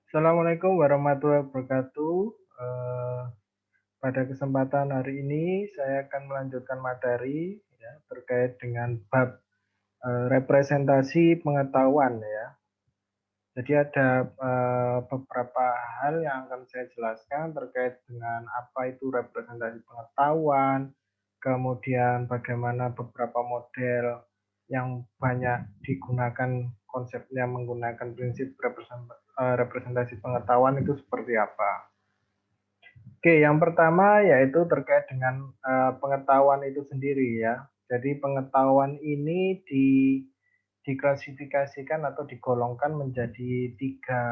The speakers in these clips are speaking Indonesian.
Assalamualaikum warahmatullahi wabarakatuh. Eh, Pada kesempatan hari ini saya akan melanjutkan materi ya, terkait dengan bab representasi pengetahuan ya. Jadi ada beberapa hal yang akan saya jelaskan terkait dengan apa itu representasi pengetahuan, kemudian bagaimana beberapa model yang banyak digunakan konsepnya menggunakan prinsip representasi pengetahuan itu seperti apa. Oke, yang pertama yaitu terkait dengan pengetahuan itu sendiri ya. Jadi pengetahuan ini diklasifikasikan atau digolongkan menjadi tiga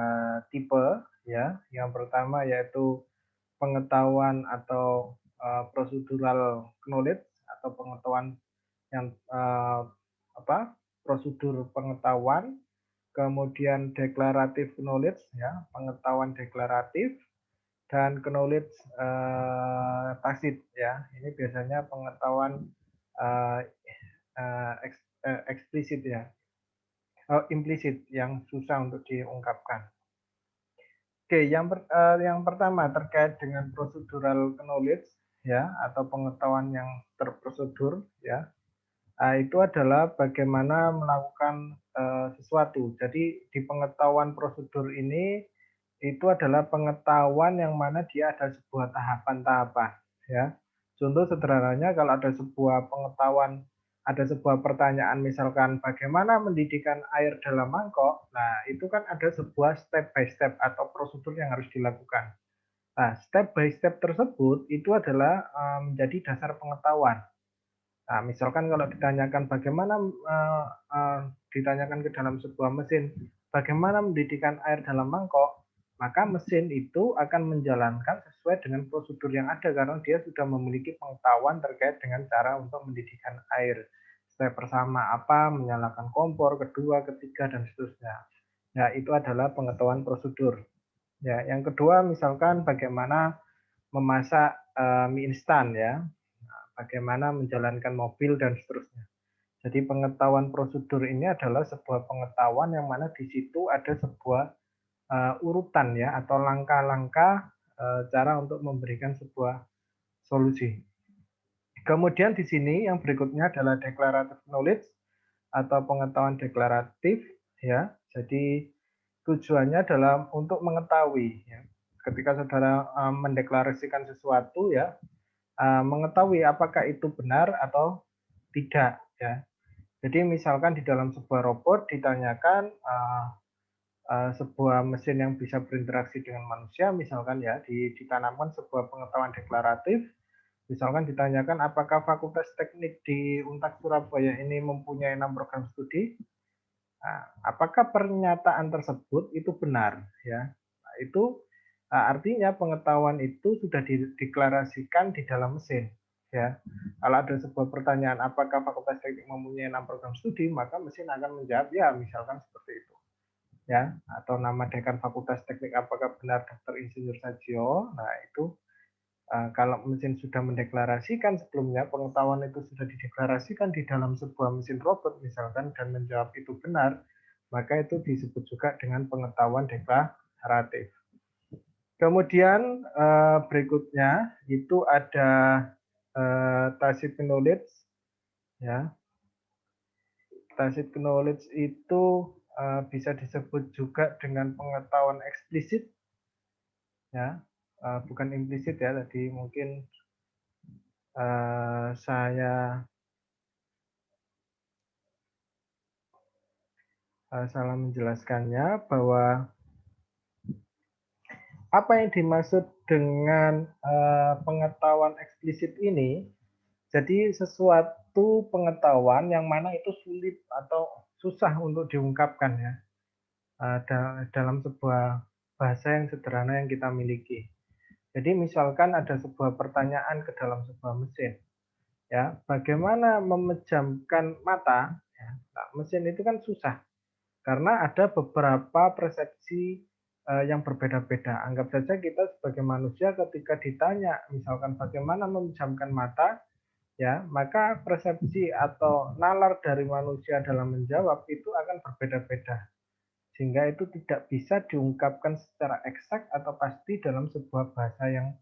tipe ya. Yang pertama yaitu pengetahuan atau procedural knowledge atau pengetahuan yang prosedur pengetahuan, kemudian declarative knowledge ya, pengetahuan deklaratif, dan knowledge tacit ya. Ini biasanya pengetahuan uh, eksplisit ya, implisit yang susah untuk diungkapkan. Oke, yang pertama terkait dengan procedural knowledge ya atau pengetahuan yang terprosedur ya. Itu adalah bagaimana melakukan sesuatu. Jadi di pengetahuan prosedur ini itu adalah pengetahuan yang mana dia ada sebuah tahapan-tahapan ya. Contoh sederhananya kalau ada sebuah pertanyaan misalkan bagaimana mendidihkan air dalam mangkok. Nah, itu kan ada sebuah step by step atau prosedur yang harus dilakukan. Nah, step by step tersebut itu adalah menjadi dasar pengetahuan. Nah, misalkan kalau ditanyakan bagaimana ditanyakan ke dalam sebuah mesin, bagaimana mendidihkan air dalam mangkok, maka mesin itu akan menjalankan sesuai dengan prosedur yang ada karena dia sudah memiliki pengetahuan terkait dengan cara untuk mendidihkan air. Step pertama apa? Menyalakan kompor, kedua, ketiga, dan seterusnya. Ya, itu adalah pengetahuan prosedur. Ya, yang kedua misalkan bagaimana memasak mie instan ya, bagaimana menjalankan mobil dan seterusnya. Jadi pengetahuan prosedur ini adalah sebuah pengetahuan yang mana di situ ada sebuah urutan ya atau langkah-langkah cara untuk memberikan sebuah solusi. Kemudian di sini yang berikutnya adalah declarative knowledge atau pengetahuan deklaratif ya. Jadi tujuannya adalah untuk mengetahui ya. Ketika saudara mendeklarasikan sesuatu ya, mengetahui apakah itu benar atau tidak ya. Jadi misalkan di dalam sebuah robot ditanyakan sebuah mesin yang bisa berinteraksi dengan manusia, misalkan ya ditanamkan sebuah pengetahuan deklaratif, misalkan ditanyakan apakah Fakultas Teknik di Untak Surabaya ini mempunyai 6 program studi, nah, apakah pernyataan tersebut itu benar ya. Nah, itu artinya pengetahuan itu sudah dideklarasikan di dalam mesin ya. Kalau ada sebuah pertanyaan apakah Fakultas Teknik mempunyai 6 program studi, maka mesin akan menjawab ya, misalkan seperti itu ya. Atau nama dekan Fakultas Teknik apakah benar Dr. Insinyur Sajio. Nah, itu kalau mesin sudah mendeklarasikan sebelumnya, pengetahuan itu sudah dideklarasikan di dalam sebuah mesin robot misalkan dan menjawab itu benar, maka itu disebut juga dengan pengetahuan deklaratif. Kemudian berikutnya itu ada tacit knowledge ya. Tacit knowledge itu bisa disebut juga dengan pengetahuan eksplisit ya. Bukan implisit ya, tadi mungkin saya salah menjelaskannya bahwa apa yang dimaksud dengan pengetahuan eksplisit ini, jadi sesuatu pengetahuan yang mana itu sulit atau susah untuk diungkapkan ya dalam sebuah bahasa yang sederhana yang kita miliki. Jadi misalkan ada sebuah pertanyaan ke dalam sebuah mesin, ya bagaimana memejamkan mata? Ya, nah, mesin itu kan susah karena ada beberapa persepsi yang berbeda-beda. Anggap saja kita sebagai manusia ketika ditanya misalkan bagaimana memejamkan mata, ya, maka persepsi atau nalar dari manusia dalam menjawab itu akan berbeda-beda. sehingga itu tidak bisa diungkapkan secara eksak atau pasti dalam sebuah bahasa yang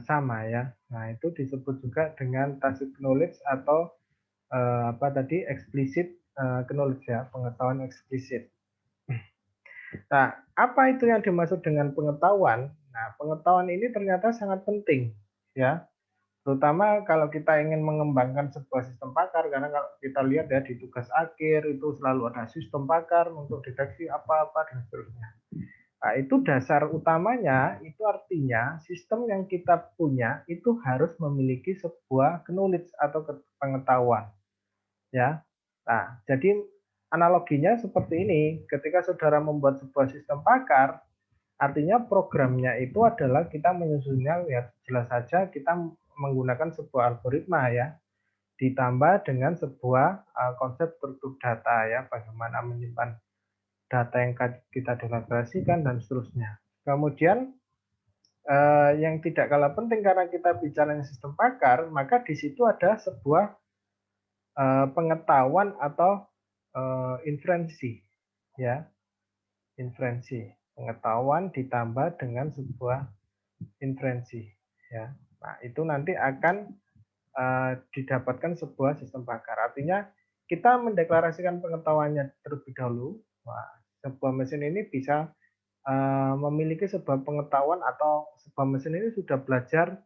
sama ya. Nah, itu disebut juga dengan tacit knowledge atau apa tadi explicit knowledge ya, pengetahuan eksplisit. Nah, apa itu yang dimaksud dengan pengetahuan? Nah, pengetahuan ini ternyata sangat penting ya, terutama kalau kita ingin mengembangkan sebuah sistem pakar, karena kalau kita lihat ya di tugas akhir itu selalu ada sistem pakar untuk deteksi apa-apa dan seterusnya. Nah, itu dasar utamanya, itu artinya sistem yang kita punya itu harus memiliki sebuah knowledge atau pengetahuan ya. Nah, jadi analoginya seperti ini, ketika saudara membuat sebuah sistem pakar, artinya programnya itu adalah kita menyusunnya ya jelas saja kita menggunakan sebuah algoritma ya, ditambah dengan sebuah konsep struktur data ya, bagaimana menyimpan data yang kita delaborasikan dan seterusnya. Kemudian yang tidak kalah penting karena kita bicara sistem pakar, maka di situ ada sebuah pengetahuan atau inferensi ya, inferensi pengetahuan ditambah dengan sebuah inferensi ya. Nah, itu nanti akan didapatkan sebuah sistem pakar. Artinya kita mendeklarasikan pengetahuannya terlebih dahulu. Wah, sebuah mesin ini bisa memiliki sebuah pengetahuan atau sebuah mesin ini sudah belajar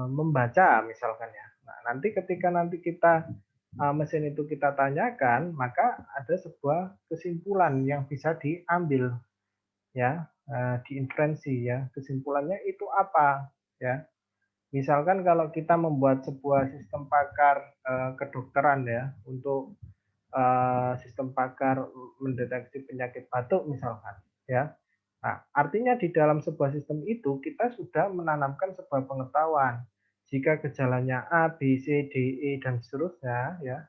membaca misalkan ya. Nah, nanti ketika nanti kita mesin itu kita tanyakan, maka ada sebuah kesimpulan yang bisa diambil ya, diinferensi ya. Kesimpulannya itu apa ya? Misalkan kalau kita membuat sebuah sistem pakar kedokteran ya, untuk sistem pakar mendeteksi penyakit batuk misalkan ya. Nah, artinya di dalam sebuah sistem itu kita sudah menanamkan sebuah pengetahuan. Jika gejalanya A, B, C, D, E dan seterusnya ya,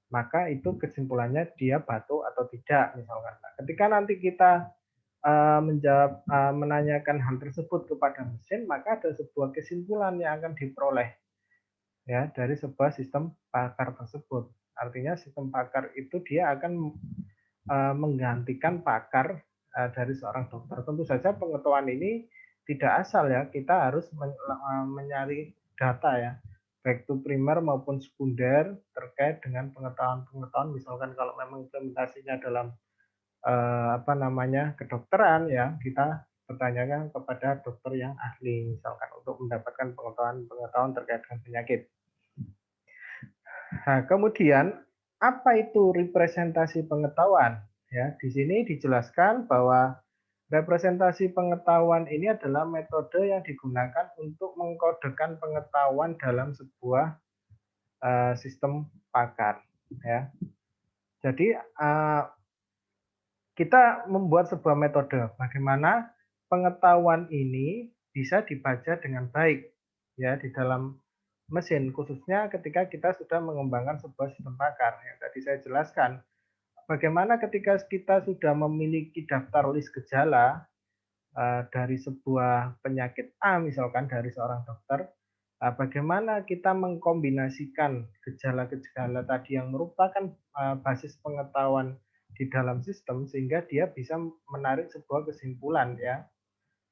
maka itu kesimpulannya dia batuk atau tidak misalkan. Nah, ketika nanti kita menanyakan hal tersebut kepada mesin, maka ada sebuah kesimpulan yang akan diperoleh ya dari sebuah sistem pakar tersebut. Artinya sistem pakar itu dia akan menggantikan pakar dari seorang dokter. Tentu saja pengetahuan ini tidak asal ya, kita harus mencari data ya, baik itu primer maupun sekunder terkait dengan pengetahuan-pengetahuan. Misalkan kalau memang implementasinya dalam apa namanya kedokteran ya, kita bertanyakan kepada dokter yang ahli misalkan untuk mendapatkan pengetahuan terkait dengan penyakit. Nah, kemudian apa itu representasi pengetahuan? Ya, di sini dijelaskan bahwa representasi pengetahuan ini adalah metode yang digunakan untuk mengkodekan pengetahuan dalam sebuah sistem pakar. Ya, jadi kita membuat sebuah metode bagaimana pengetahuan ini bisa dibaca dengan baik ya di dalam mesin, khususnya ketika kita sudah mengembangkan sebuah sistem pakar yang tadi saya jelaskan. Bagaimana ketika kita sudah memiliki daftar list gejala dari sebuah penyakit A misalkan dari seorang dokter, bagaimana kita mengkombinasikan gejala-gejala tadi yang merupakan basis pengetahuan di dalam sistem sehingga dia bisa menarik sebuah kesimpulan ya,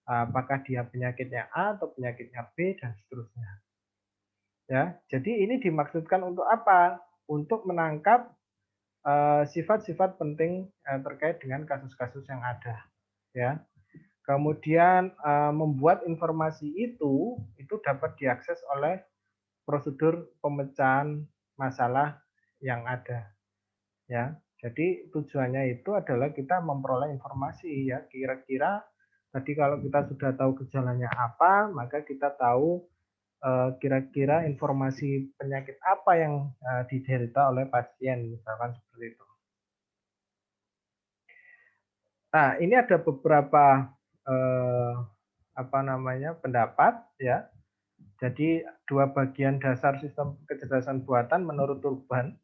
apakah dia penyakitnya A atau penyakitnya B dan seterusnya. Ya, jadi ini dimaksudkan untuk apa? Untuk menangkap sifat-sifat penting terkait dengan kasus-kasus yang ada. Ya, kemudian membuat informasi itu dapat diakses oleh prosedur pemecahan masalah yang ada. Ya, jadi tujuannya itu adalah kita memperoleh informasi ya, kira-kira tadi kalau kita sudah tahu gejalanya apa, maka kita tahu kira-kira informasi penyakit apa yang diderita oleh pasien, misalkan seperti itu. Nah, ini ada beberapa apa namanya pendapat ya. Jadi dua bagian dasar sistem kecerdasan buatan menurut Turban.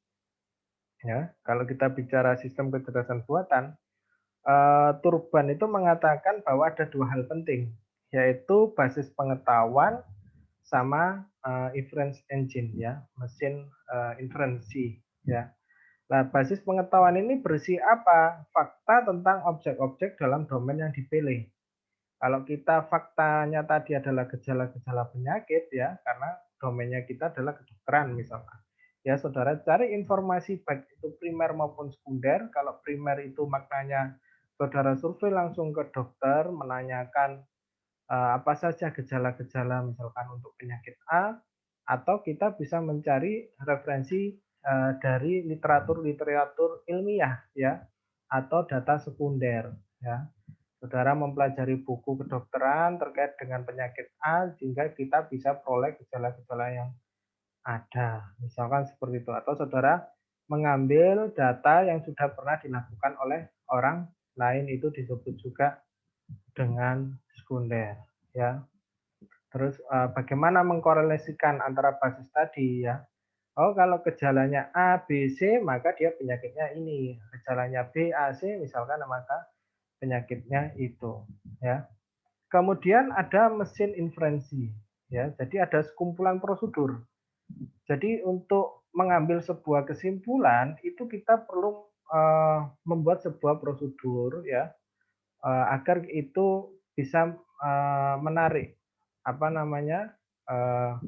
Ya, kalau kita bicara sistem kecerdasan buatan, Turban itu mengatakan bahwa ada dua hal penting, yaitu basis pengetahuan sama inference engine ya, mesin inferensi ya. Nah, basis pengetahuan ini berisi apa? Fakta tentang objek-objek dalam domain yang dipilih. Kalau kita faktanya tadi adalah gejala-gejala penyakit ya, karena domainnya kita adalah kedokteran misalkan. Ya, saudara cari informasi baik itu primer maupun sekunder. Kalau primer itu maknanya saudara survei langsung ke dokter menanyakan apa saja gejala-gejala misalkan untuk penyakit A, atau kita bisa mencari referensi dari literatur-literatur ilmiah ya, atau data sekunder ya. Saudara mempelajari buku kedokteran terkait dengan penyakit A sehingga kita bisa peroleh gejala-gejala yang ada. Misalkan seperti itu. Atau saudara mengambil data yang sudah pernah dilakukan oleh orang lain, itu disebut juga dengan sekunder ya. Terus bagaimana mengkorelasikan antara basis tadi ya? Oh, kalau gejalanya A, B, C, maka dia penyakitnya ini. Gejalanya B, A, C, misalkan maka penyakitnya itu ya. Kemudian ada mesin inferensi ya. Jadi ada sekumpulan prosedur. Jadi untuk mengambil sebuah kesimpulan itu kita perlu membuat sebuah prosedur ya, agar itu bisa menarik apa namanya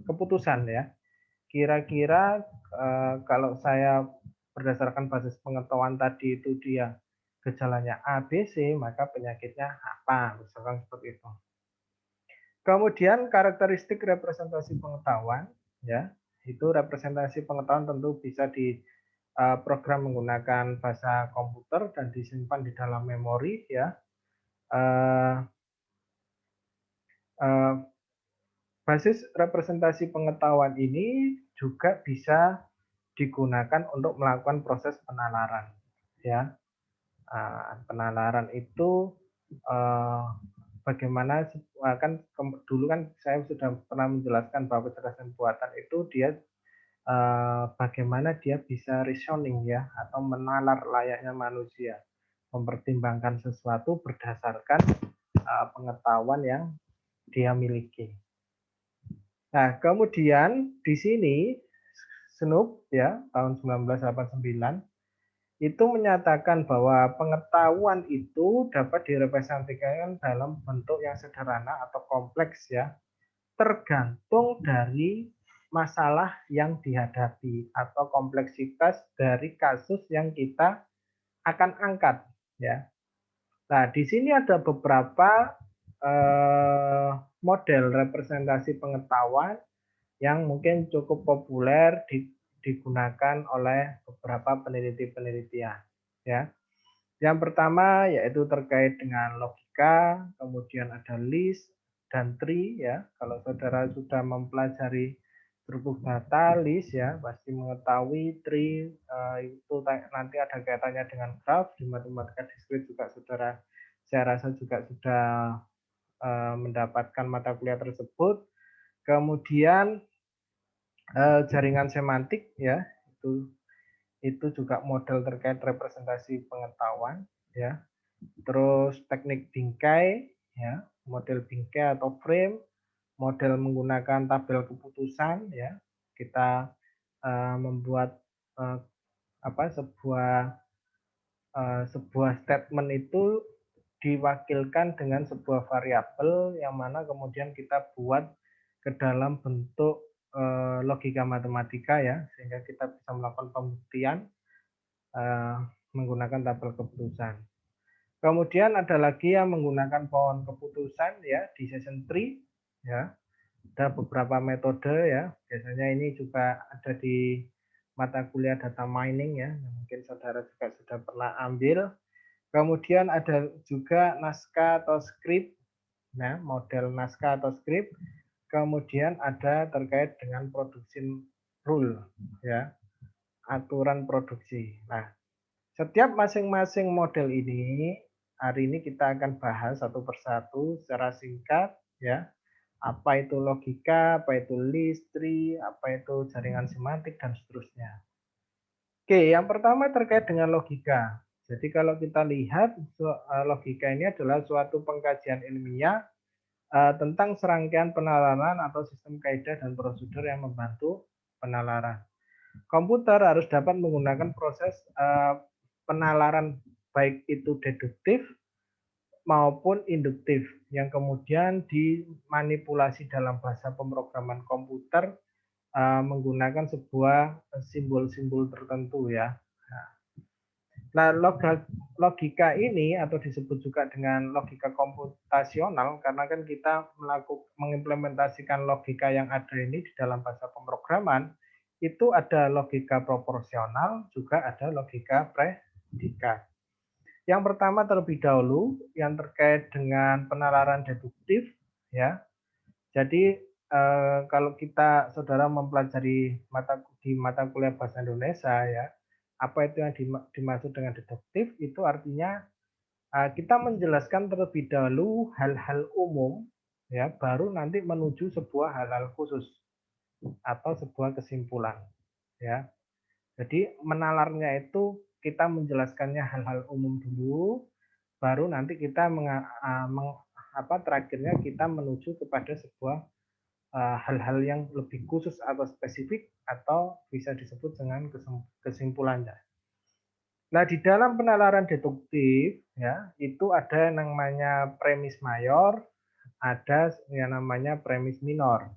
keputusan ya. Kira-kira kalau saya berdasarkan basis pengetahuan tadi itu dia gejalanya A, B, C, maka penyakitnya apa, misalkan seperti itu. Kemudian karakteristik representasi pengetahuan, ya, itu representasi pengetahuan tentu bisa di program menggunakan bahasa komputer dan disimpan di dalam memori, ya. Eh, eh, Basis representasi pengetahuan ini juga bisa digunakan untuk melakukan proses penalaran, ya. Penalaran itu eh, bagaimana kan dulu kan saya sudah pernah menjelaskan bahwa kecerdasan buatan itu dia bagaimana dia bisa reasoning ya atau menalar layaknya manusia, mempertimbangkan sesuatu berdasarkan pengetahuan yang dia miliki. Nah, kemudian di sini Snoop ya tahun 1989 itu menyatakan bahwa pengetahuan itu dapat direpresentasikan dalam bentuk yang sederhana atau kompleks ya, tergantung dari masalah yang dihadapi atau kompleksitas dari kasus yang kita akan angkat ya. Nah, di sini ada beberapa model representasi pengetahuan yang mungkin cukup populer digunakan oleh beberapa peneliti-penelitian ya. Yang pertama yaitu terkait dengan logika, kemudian ada list dan tree ya. Kalau saudara sudah mempelajari struktur data list ya, pasti mengetahui tree itu nanti ada kaitannya dengan graph. Di matematika diskrit juga saudara saya rasa juga sudah mendapatkan mata kuliah tersebut. Kemudian jaringan semantik ya, itu juga model terkait representasi pengetahuan ya. Terus teknik bingkai ya, model bingkai atau frame, model menggunakan tabel keputusan ya. Kita membuat uh, sebuah statement itu diwakilkan dengan sebuah variabel yang mana kemudian kita buat ke dalam bentuk logika matematika ya, sehingga kita bisa melakukan pembuktian menggunakan tabel keputusan. Kemudian ada lagi yang menggunakan pohon keputusan ya, decision tree ya. Ada beberapa metode ya. Biasanya ini juga ada di mata kuliah data mining ya, yang mungkin saudara juga sudah pernah ambil. Kemudian ada juga naskah atau script, nah model naskah atau script. Kemudian ada terkait dengan production rule, ya, aturan produksi. Nah, setiap masing-masing model ini hari ini kita akan bahas satu persatu secara singkat, ya. Apa itu logika, apa itu list tree, apa itu jaringan semantik dan seterusnya. Oke, yang pertama terkait dengan logika. Jadi kalau kita lihat logika ini adalah suatu pengkajian ilmiah tentang serangkaian penalaran atau sistem kaidah dan prosedur yang membantu penalaran. Komputer harus dapat menggunakan proses penalaran baik itu deduktif maupun induktif yang kemudian dimanipulasi dalam bahasa pemrograman komputer menggunakan sebuah simbol-simbol tertentu ya. Nah, logika ini atau disebut juga dengan logika komputasional karena kan kita mengimplementasikan logika yang ada ini di dalam bahasa pemrograman, itu ada logika proporsional, juga ada logika predikat. Yang pertama terlebih dahulu yang terkait dengan penalaran deduktif ya. Jadi kalau kita saudara mempelajari di mata kuliah bahasa Indonesia ya, apa itu yang dimaksud dengan deduktif itu artinya kita menjelaskan terlebih dahulu hal-hal umum ya, baru nanti menuju sebuah hal-hal khusus atau sebuah kesimpulan ya. Jadi menalarnya itu kita menjelaskannya hal-hal umum dulu, baru nanti kita terakhirnya kita menuju kepada sebuah hal-hal yang lebih khusus atau spesifik atau bisa disebut dengan kesimpulannya. Nah, di dalam penalaran deduktif ya, itu ada yang namanya premis mayor, ada yang namanya premis minor.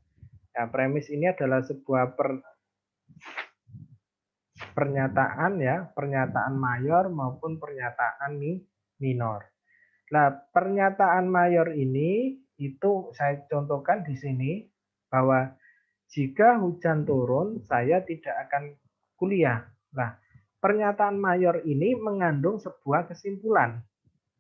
Ya, premis ini adalah sebuah pernyataan ya, pernyataan mayor maupun pernyataan minor. Nah, pernyataan mayor ini itu saya contohkan di sini bahwa jika hujan turun, saya tidak akan kuliah. Nah, pernyataan mayor ini mengandung sebuah kesimpulan,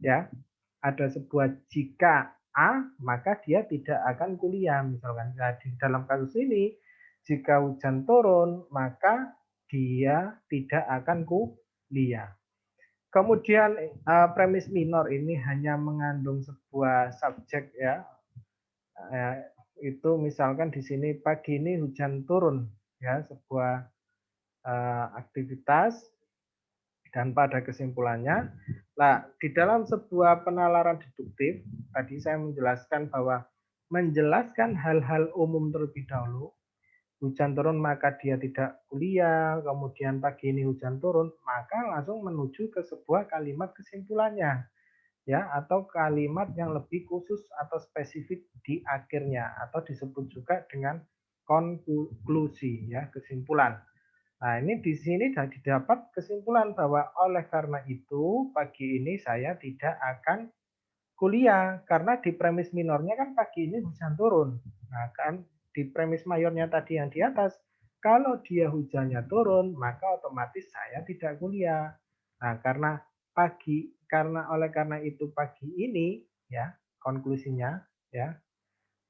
ya. Ada sebuah jika A, maka dia tidak akan kuliah, misalkan. Nah, di dalam kasus ini, jika hujan turun, maka dia tidak akan kuliah. Kemudian premis minor ini hanya mengandung sebuah subjek ya. Itu misalkan di sini pagi ini hujan turun ya, sebuah aktivitas dan pada kesimpulannya. Nah, di dalam sebuah penalaran deduktif tadi saya menjelaskan bahwa menjelaskan hal-hal umum terlebih dahulu. Hujan turun maka dia tidak kuliah, kemudian pagi ini hujan turun, maka langsung menuju ke sebuah kalimat kesimpulannya ya, atau kalimat yang lebih khusus atau spesifik di akhirnya atau disebut juga dengan konklusi ya, kesimpulan. Nah, ini di sini sudah didapat kesimpulan bahwa oleh karena itu pagi ini saya tidak akan kuliah karena di premis minornya kan pagi ini hujan turun. Nah, kan di premis mayornya tadi yang di atas, kalau dia hujannya turun, maka otomatis saya tidak kuliah. Nah, karena oleh karena itu pagi ini ya, konklusinya ya,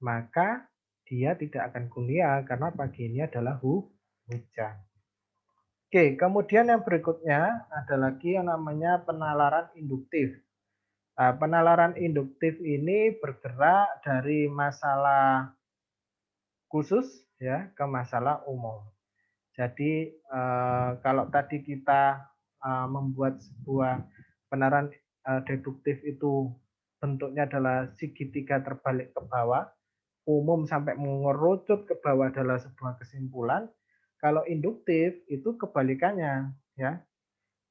maka dia tidak akan kuliah karena pagi ini adalah hujan. Oke, kemudian yang berikutnya ada lagi yang namanya penalaran induktif. Nah, penalaran induktif ini bergerak dari masalah khusus ya ke masalah umum. Jadi kalau tadi kita membuat sebuah penalaran deduktif itu bentuknya adalah segitiga terbalik ke bawah, umum sampai mengerucut ke bawah adalah sebuah kesimpulan. Kalau induktif itu kebalikannya ya.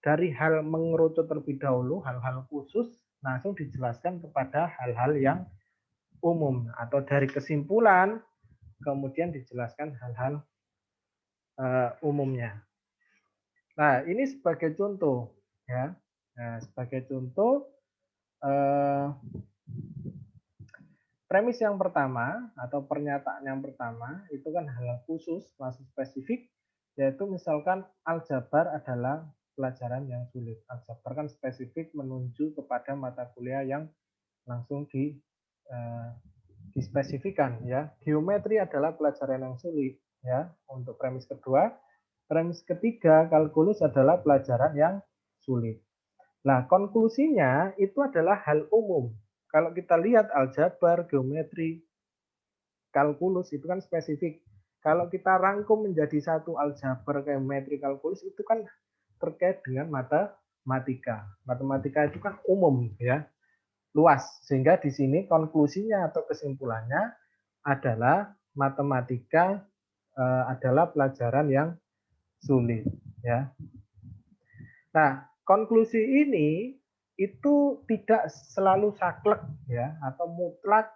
Dari hal mengerucut terlebih dahulu, hal-hal khusus langsung dijelaskan kepada hal-hal yang umum atau dari kesimpulan kemudian dijelaskan hal-hal umumnya. Nah, ini sebagai contoh ya. Nah, sebagai contoh premis yang pertama atau pernyataan yang pertama itu kan hal khusus, langsung spesifik, yaitu misalkan aljabar adalah pelajaran yang sulit. Aljabar kan spesifik menuju kepada mata kuliah yang langsung dispesifikan ya. Geometri adalah pelajaran yang sulit ya untuk premis kedua. Premis ketiga kalkulus adalah pelajaran yang sulit. Nah, konklusinya itu adalah hal umum. Kalau kita lihat aljabar, geometri, kalkulus itu kan spesifik. Kalau kita rangkum menjadi satu aljabar, geometri, kalkulus itu kan terkait dengan matematika. Matematika itu kan umum ya, luas. Sehingga di sini konklusinya atau kesimpulannya adalah matematika adalah pelajaran yang sulit ya. Nah, konklusi ini itu tidak selalu saklek ya atau mutlak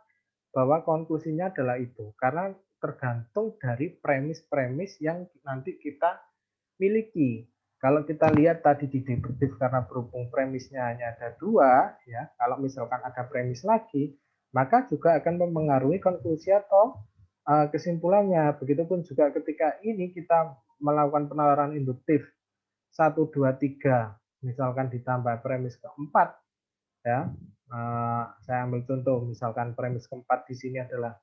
bahwa konklusinya adalah itu karena tergantung dari premis-premis yang nanti kita miliki. Kalau kita lihat tadi di deduktif karena berhubung premisnya hanya ada dua, ya, kalau misalkan ada premis lagi, maka juga akan mempengaruhi konklusi atau kesimpulannya. Begitupun juga ketika ini kita melakukan penalaran induktif 1, 2, 3, misalkan ditambah premis keempat, ya, saya ambil contoh, misalkan premis keempat di sini adalah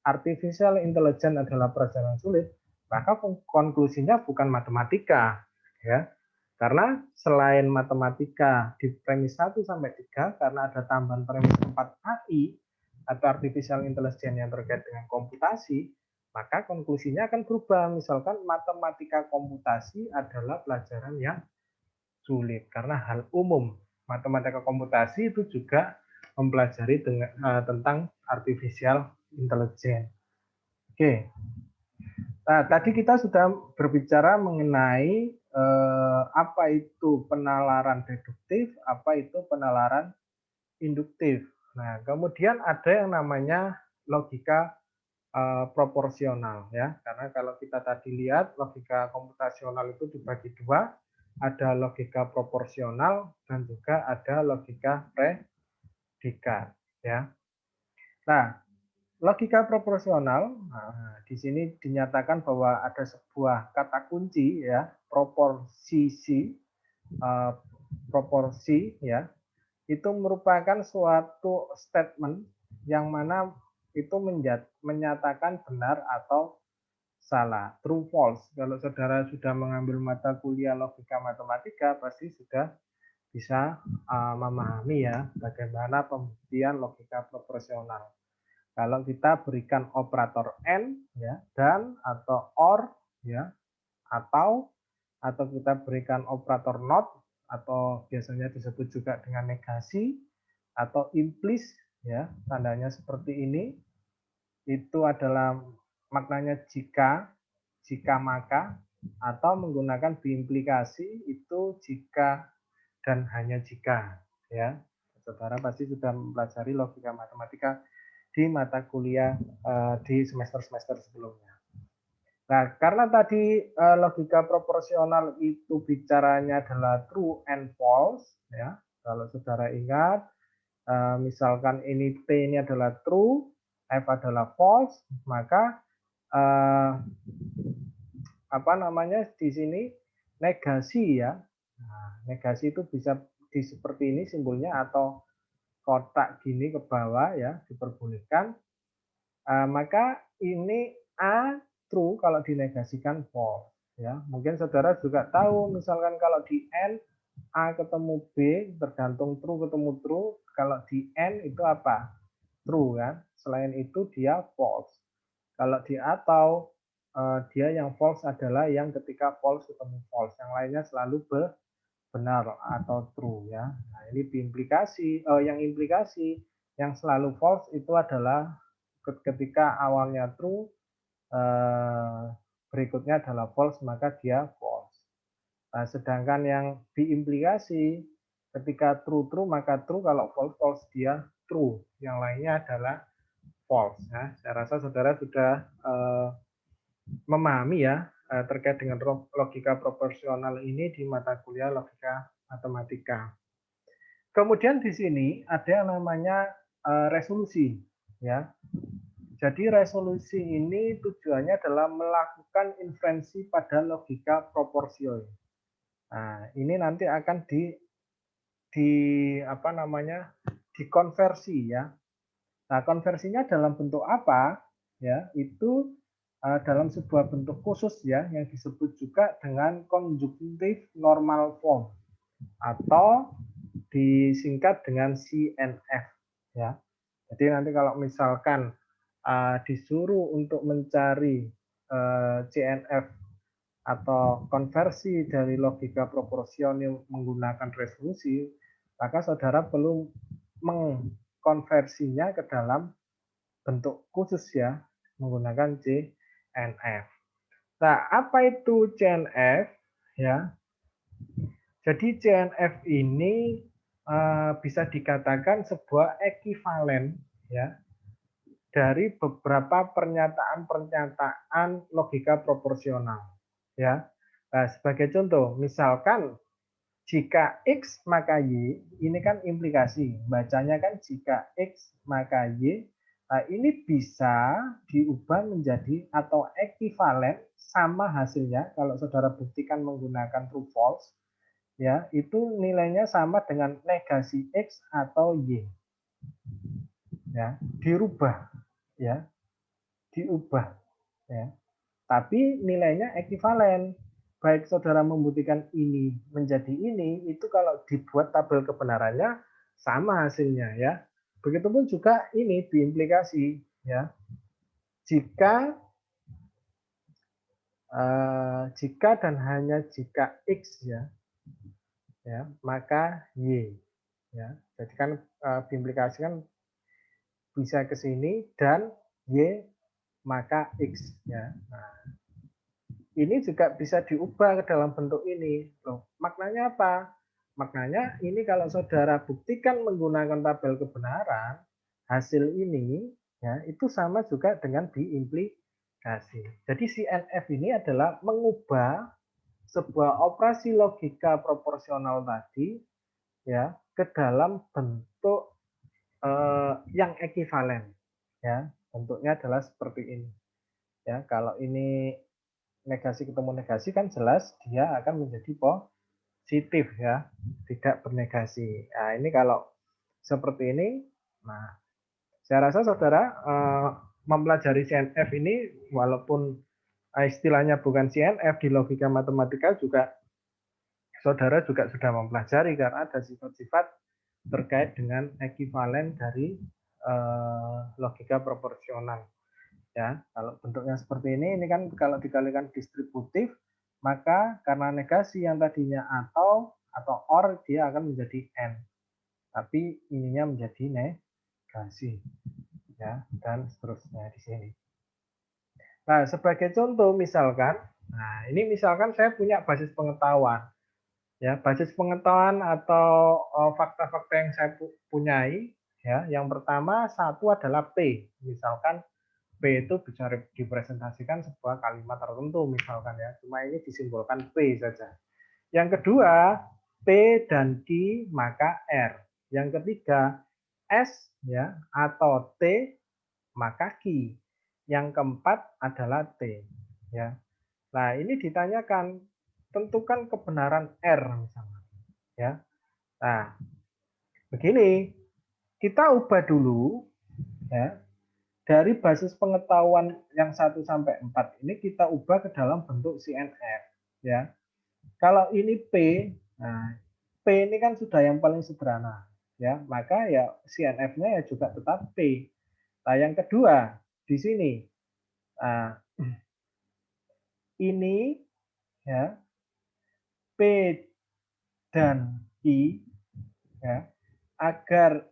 artificial intelligence adalah pelajaran sulit, maka konklusinya bukan matematika, ya. Karena selain matematika di premis 1 sampai 3, karena ada tambahan premis 4 AI atau artificial intelligence yang terkait dengan komputasi, maka konklusinya akan berubah. Misalkan matematika komputasi adalah pelajaran yang sulit karena hal umum. Matematika komputasi itu juga mempelajari tentang artificial intelligence. Oke. Nah, tadi kita sudah berbicara mengenai apa itu penalaran deduktif, apa itu penalaran induktif. Nah, kemudian ada yang namanya logika proporsional ya. Karena kalau kita tadi lihat logika komputasional itu dibagi dua, ada logika proporsional dan juga ada logika predikat ya. Nah, logika proporsional, nah, di sini dinyatakan bahwa ada sebuah kata kunci ya, proporsi ya, itu merupakan suatu statement yang mana itu menyatakan benar atau salah, true false. Kalau saudara sudah mengambil mata kuliah logika matematika, pasti sudah bisa memahami ya bagaimana pembuktian logika proporsional. Kalau kita berikan operator and ya, dan atau or ya, atau kita berikan operator not atau biasanya disebut juga dengan negasi atau implis ya, tandanya seperti ini, itu adalah maknanya jika maka, atau menggunakan biimplikasi itu jika dan hanya jika ya. Saudara pasti sudah mempelajari logika matematika di mata kuliah di semester-semester sebelumnya. Nah, karena tadi logika proporsional itu bicaranya adalah true and false, ya. Kalau saudara ingat, misalkan ini T ini adalah true, F adalah false, maka apa namanya di sini negasi ya. Nah, negasi itu bisa di seperti ini simbolnya atau kotak gini ke bawah ya, diperbolehkan. Maka ini A true kalau dinegasikan false ya. Mungkin saudara juga tahu misalkan kalau di N A ketemu B tergantung true ketemu true, kalau di N itu apa? True kan. Selain itu dia false. Kalau di atau dia yang false adalah yang ketika false ketemu false, yang lainnya selalu benar atau true ya. Nah, ini implikasi yang implikasi yang selalu false itu adalah ketika awalnya true berikutnya adalah false maka dia false. Nah, sedangkan yang diimplikasi ketika true true maka true, kalau false false dia true. Yang lainnya adalah false ya. Saya rasa saudara sudah memahami ya terkait dengan logika proporsional ini di mata kuliah logika matematika. Kemudian di sini ada yang namanya resolusi ya. Jadi resolusi ini tujuannya adalah melakukan inferensi pada logika proporsional. Nah, ini nanti akan di apa namanya dikonversi ya. Nah, konversinya dalam bentuk apa? Ya, itu dalam sebuah bentuk khusus ya yang disebut juga dengan conjunctive normal form atau disingkat dengan CNF ya. Jadi nanti kalau misalkan disuruh untuk mencari CNF atau konversi dari logika proporsional menggunakan resolusi, maka saudara perlu mengkonversinya ke dalam bentuk khusus ya, menggunakan CNF. Nah, apa itu CNF? Ya, jadi CNF ini bisa dikatakan sebuah ekivalen ya dari beberapa pernyataan-pernyataan logika proporsional. Ya, nah, sebagai contoh, misalkan jika X maka Y, ini kan implikasi. Bacanya kan jika X maka Y. Nah, ini bisa diubah menjadi atau ekivalen sama hasilnya kalau saudara buktikan menggunakan true false ya, itu nilainya sama dengan negasi X atau Y ya, dirubah ya, diubah ya. Tapi nilainya ekivalen. Baik saudara membuktikan ini menjadi ini, itu kalau dibuat tabel kebenarannya sama hasilnya ya. Begitupun juga ini diimplikasi ya. Jika jika dan hanya jika X ya, maka Y ya. Jadi kan diimplikasi kan bisa ke sini dan Y maka X ya. Nah, ini juga bisa diubah ke dalam bentuk ini. Loh, maknanya apa? Maknanya ini kalau saudara buktikan menggunakan tabel kebenaran, hasil ini ya itu sama juga dengan diimplikasi. Jadi CNF ini adalah mengubah sebuah operasi logika proporsional tadi ya ke dalam bentuk yang ekivalen ya. Bentuknya adalah seperti ini. Ya, kalau ini negasi ketemu negasi kan jelas dia akan menjadi positif ya, tidak bernegasi. Nah, ini kalau seperti ini, nah saya rasa saudara mempelajari CNF ini walaupun istilahnya bukan CNF di logika matematika juga saudara juga sudah mempelajari karena ada sifat-sifat terkait dengan ekivalen dari logika proporsional. Ya, kalau bentuknya seperti ini kan kalau dikalikan distributif, maka karena negasi yang tadinya atau or dia akan menjadi n. Tapi ininya menjadi negasi. Ya, dan seterusnya di sini. Nah, sebagai contoh misalkan, nah ini misalkan saya punya basis pengetahuan. Ya, basis pengetahuan atau fakta-fakta yang saya punyai ya, yang pertama satu adalah P. Misalkan P itu bisa dipresentasikan sebuah kalimat tertentu misalkan ya. Cuma ini disimbolkan P saja. Yang kedua, P dan Q maka R. Yang ketiga, S ya atau T maka Q. Yang keempat adalah T ya. Nah, ini ditanyakan tentukan kebenaran R misalnya ya. Nah, begini, kita ubah dulu ya. Dari basis pengetahuan yang 1 sampai 4 ini kita ubah ke dalam bentuk CNF ya. Kalau ini P, nah P ini kan sudah yang paling sederhana ya, maka ya CNF-nya ya juga tetap P. Nah, yang kedua di sini nah, ini ya P dan I ya agar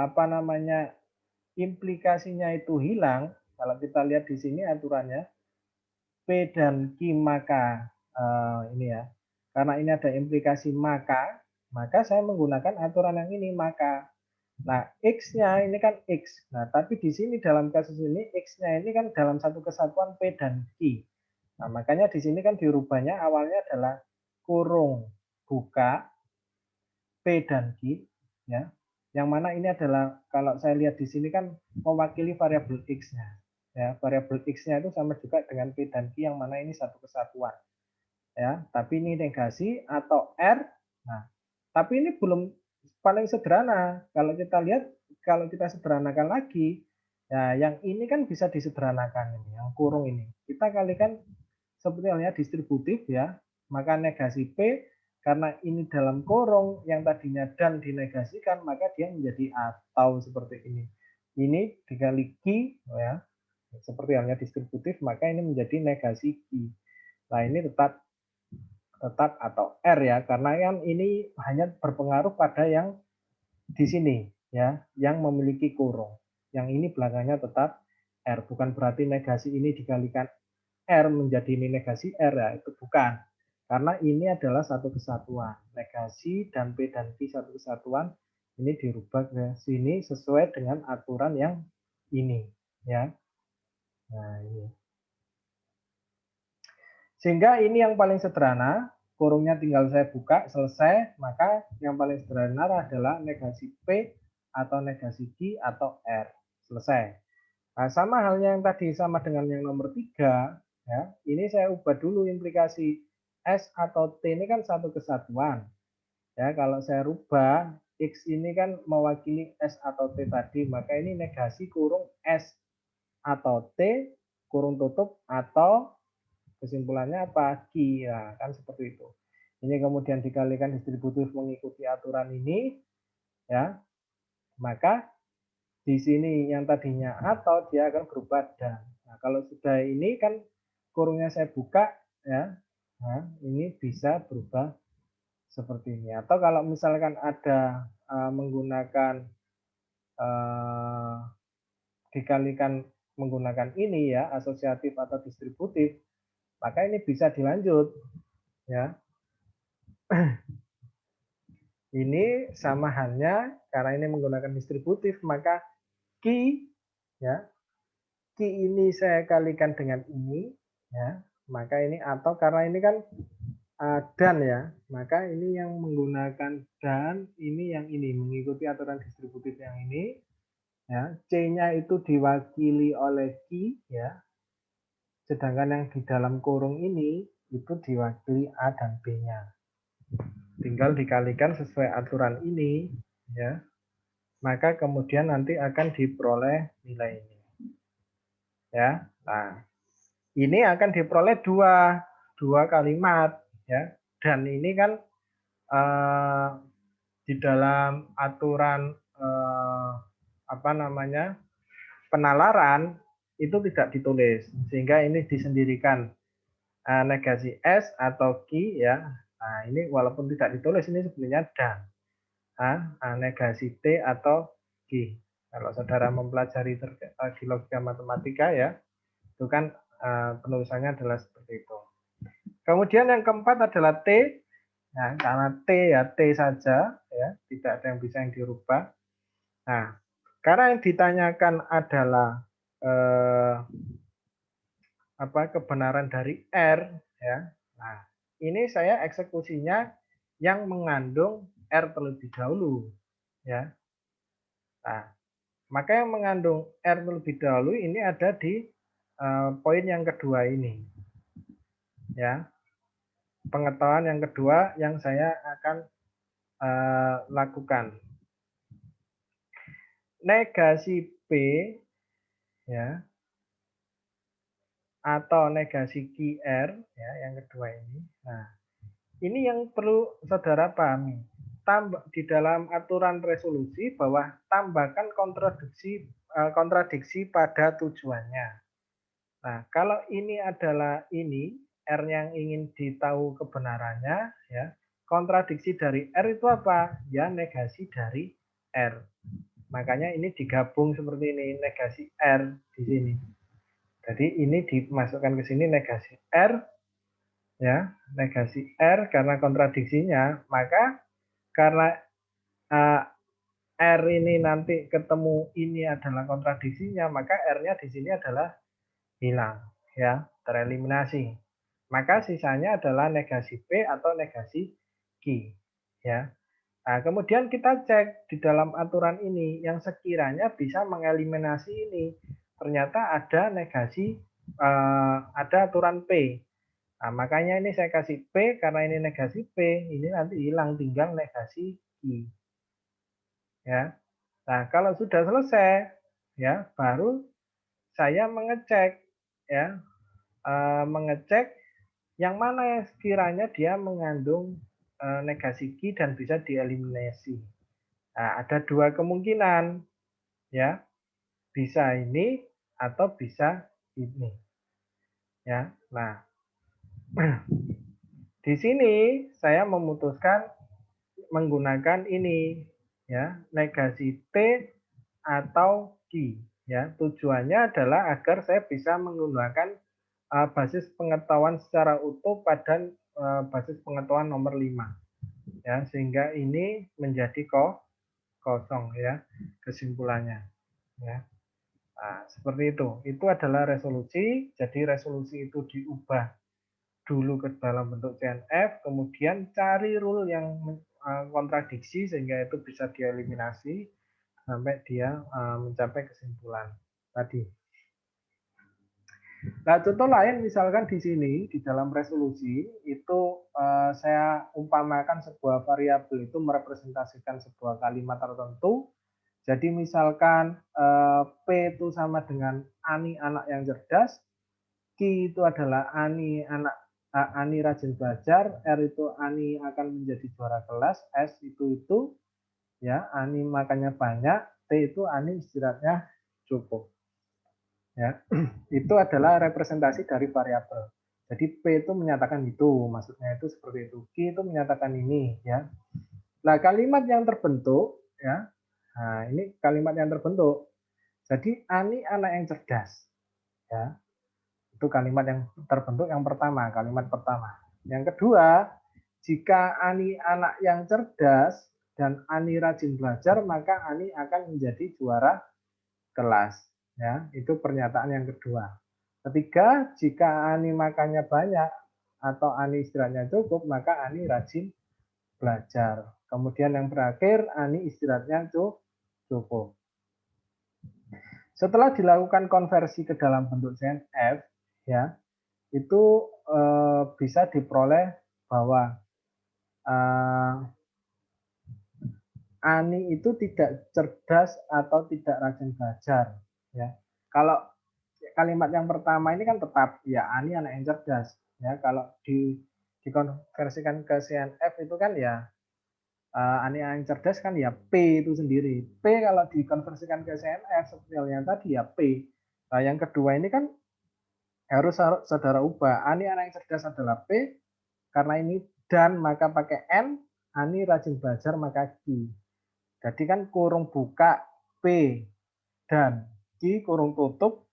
apa namanya implikasinya itu hilang. Kalau kita lihat di sini aturannya P dan Q maka ini ya. Karena ini ada implikasi maka saya menggunakan aturan yang ini maka. Nah, X-nya ini kan X. Nah, tapi di sini dalam kasus ini X-nya ini kan dalam satu kesatuan P dan Q. Nah, makanya di sini kan dirubahnya awalnya adalah kurung buka P dan Q ya. Yang mana ini adalah kalau saya lihat di sini kan mewakili variabel X-nya. Ya, variabel X-nya itu sama juga dengan P dan Q yang mana ini satu kesatuan. Ya, tapi ini negasi atau R. Nah, tapi ini belum paling sederhana. Kalau kita lihat, kalau kita sederhanakan lagi, ya yang ini kan bisa disederhanakan ini, yang kurung ini. Kita kalikan seperti halnya distributif ya, maka negasi P karena ini dalam kurung yang tadinya dan dinegasikan, maka dia menjadi atau seperti ini. Ini dikali Q ya, seperti halnya distributif, maka ini menjadi negasi Q. Nah, ini tetap atau R ya, karena yang ini hanya berpengaruh pada yang di sini ya, yang memiliki kurung. Yang ini belakangnya tetap R, bukan berarti negasi ini dikalikan R menjadi ini negasi R, ya itu bukan. Karena ini adalah satu kesatuan. Negasi dan P dan Q satu kesatuan, ini dirubah ke sini sesuai dengan aturan yang ini. Ya. Nah, ini. Sehingga ini yang paling sederhana, kurungnya tinggal saya buka, selesai, maka yang paling sederhana adalah negasi P atau negasi Q atau R. Selesai. Nah, sama halnya yang tadi sama dengan yang nomor 3, ya. Ini saya ubah dulu implikasi S atau T ini kan satu kesatuan. Ya, kalau saya rubah X ini kan mewakili S atau T tadi, maka ini negasi kurung S atau T kurung tutup atau kesimpulannya apa? Q, ya, kan seperti itu. Ini kemudian dikalikan distributif mengikuti aturan ini, ya. Maka di sini yang tadinya atau dia akan berubah dan. Nah, kalau sudah ini kan kurungnya saya buka, ya. Nah, ini bisa berubah seperti ini. Atau kalau misalkan ada menggunakan dikalikan menggunakan ini ya, asosiatif atau distributif, maka ini bisa dilanjut, ya. Ini sama halnya karena ini menggunakan distributif, maka Q, ya, Q ini saya kalikan dengan ini, ya, maka ini atau karena ini kan dan ya, maka ini yang menggunakan dan, ini yang ini mengikuti aturan distributif yang ini, ya. C-nya itu diwakili oleh Q, ya, sedangkan yang di dalam kurung ini itu diwakili A dan B-nya. Tinggal dikalikan sesuai aturan ini, ya. Maka kemudian nanti akan diperoleh nilai ini. Ya. Nah, ini akan diperoleh dua kalimat, ya. Dan ini kan di dalam aturan apa namanya? Penalaran itu tidak ditulis, sehingga ini disendirikan negasi S atau Q, ya. Nah, ini walaupun tidak ditulis ini sebenarnya dan. Negasi T atau Q. Kalau saudara mempelajari di logika matematika, ya, itu kan penulisannya adalah seperti itu. Kemudian yang keempat adalah T. Nah, karena T ya T saja, ya, tidak ada yang bisa yang dirubah. Nah, karena yang ditanyakan adalah kebenaran dari R, ya. Nah, ini saya eksekusinya yang mengandung R terlebih dahulu, ya. Nah, maka yang mengandung R terlebih dahulu ini ada di poin yang kedua ini, ya. Pengetahuan yang kedua yang saya akan lakukan. Negasi P, ya, atau negasi QR, ya, yang kedua ini. Nah, ini yang perlu saudara pahami. Di dalam aturan resolusi bahwa tambahkan kontradiksi pada tujuannya. Nah, kalau ini adalah ini R yang ingin ditahu kebenarannya, ya, kontradiksi dari R itu apa? Ya, negasi dari R. Makanya ini digabung seperti ini, negasi R di sini. Jadi ini dimasukkan ke sini negasi R, ya, negasi R karena kontradiksinya, maka karena R ini nanti ketemu ini adalah kontradiksinya, maka R-nya di sini adalah hilang, ya, tereliminasi. Maka sisanya adalah negasi P atau negasi Q, ya. Nah, kemudian kita cek di dalam aturan ini yang sekiranya bisa mengeliminasi ini. Ternyata ada negasi, ada aturan P. Nah, makanya ini saya kasih P karena ini negasi P, ini nanti hilang tinggal negasi Q. Ya. Nah, kalau sudah selesai, ya, baru saya mengecek, ya, mengecek yang mana yang sekiranya dia mengandung negasi Q dan bisa dieliminasi. Nah, ada dua kemungkinan, ya, bisa ini atau bisa ini, ya. Nah, di sini saya memutuskan menggunakan ini, ya, negasi T atau Q, ya. Tujuannya adalah agar saya bisa menggunakan basis pengetahuan secara utuh pada basis pengetahuan nomor 5 ya, sehingga ini menjadi kosong ya kesimpulannya ya. Nah, seperti itu. Itu adalah resolusi. Jadi resolusi itu diubah dulu ke dalam bentuk CNF, kemudian cari rule yang kontradiksi sehingga itu bisa dieliminasi sampai dia mencapai kesimpulan tadi. Nah, contoh lain misalkan di sini di dalam resolusi itu saya umpamakan sebuah variabel itu merepresentasikan sebuah kalimat tertentu. Jadi misalkan P itu sama dengan Ani anak yang cerdas, Q itu adalah Ani rajin belajar, R itu Ani akan menjadi juara kelas, S itu ya Ani makannya banyak, T itu Ani istirahatnya cukup. Ya, itu adalah representasi dari variabel. Jadi P itu menyatakan itu, maksudnya itu seperti itu. Q itu menyatakan ini, ya. Nah, kalimat yang terbentuk, ya. Nah, ini kalimat yang terbentuk. Jadi Ani anak yang cerdas, ya. Itu kalimat yang terbentuk yang pertama, kalimat pertama. Yang kedua, jika Ani anak yang cerdas dan Ani rajin belajar, maka Ani akan menjadi juara kelas. Ya, itu pernyataan yang kedua. Ketiga, jika Ani makannya banyak atau Ani istirahatnya cukup, maka Ani rajin belajar. Kemudian yang terakhir, Ani istirahatnya cukup. Setelah dilakukan konversi ke dalam bentuk CNF, ya, itu bisa diperoleh bahwa Ani itu tidak cerdas atau tidak rajin belajar. Ya, kalau kalimat yang pertama ini kan tetap ya Ani anak yang cerdas. Ya, kalau dikonversikan ke CNF itu kan ya Ani yang cerdas kan ya P itu sendiri. P kalau dikonversikan ke CNF seperti yang tadi ya P. Nah, yang kedua ini kan harus saudara ubah. Ani anak yang cerdas adalah P, karena ini dan maka pakai N, Ani rajin belajar maka Q. Jadi kan kurung buka P dan Q kurung tutup,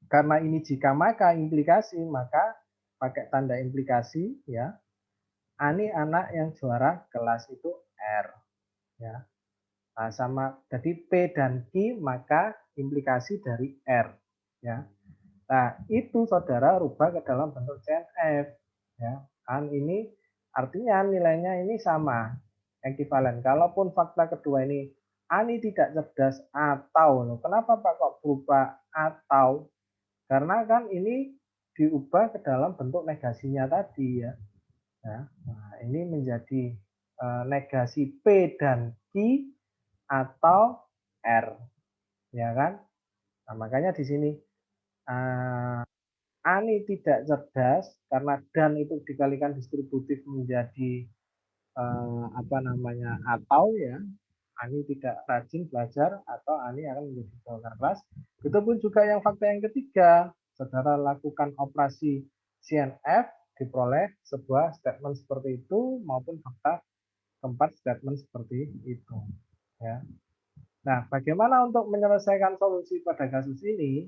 karena ini jika maka implikasi, maka pakai tanda implikasi ya. Ani anak yang juara kelas itu R ya. Nah, sama jadi P dan Q maka implikasi dari R ya. Nah, itu saudara rubah ke dalam bentuk CNF ya. Kan ini artinya nilainya ini sama, ekuivalen. Kalaupun fakta kedua ini Ani tidak cerdas atau, kenapa Pak kok berubah atau? Karena kan ini diubah ke dalam bentuk negasinya tadi ya. Nah, ini menjadi negasi P dan Q atau R, ya kan? Nah, makanya di sini Ani tidak cerdas karena dan itu dikalikan distributif menjadi apa namanya atau ya Ani tidak rajin belajar atau Ani akan menjadi juara kelas. Begitupun juga yang fakta yang ketiga, saudara lakukan operasi CNF diperoleh sebuah statement seperti itu maupun fakta keempat statement seperti itu. Ya. Nah, bagaimana untuk menyelesaikan solusi pada kasus ini?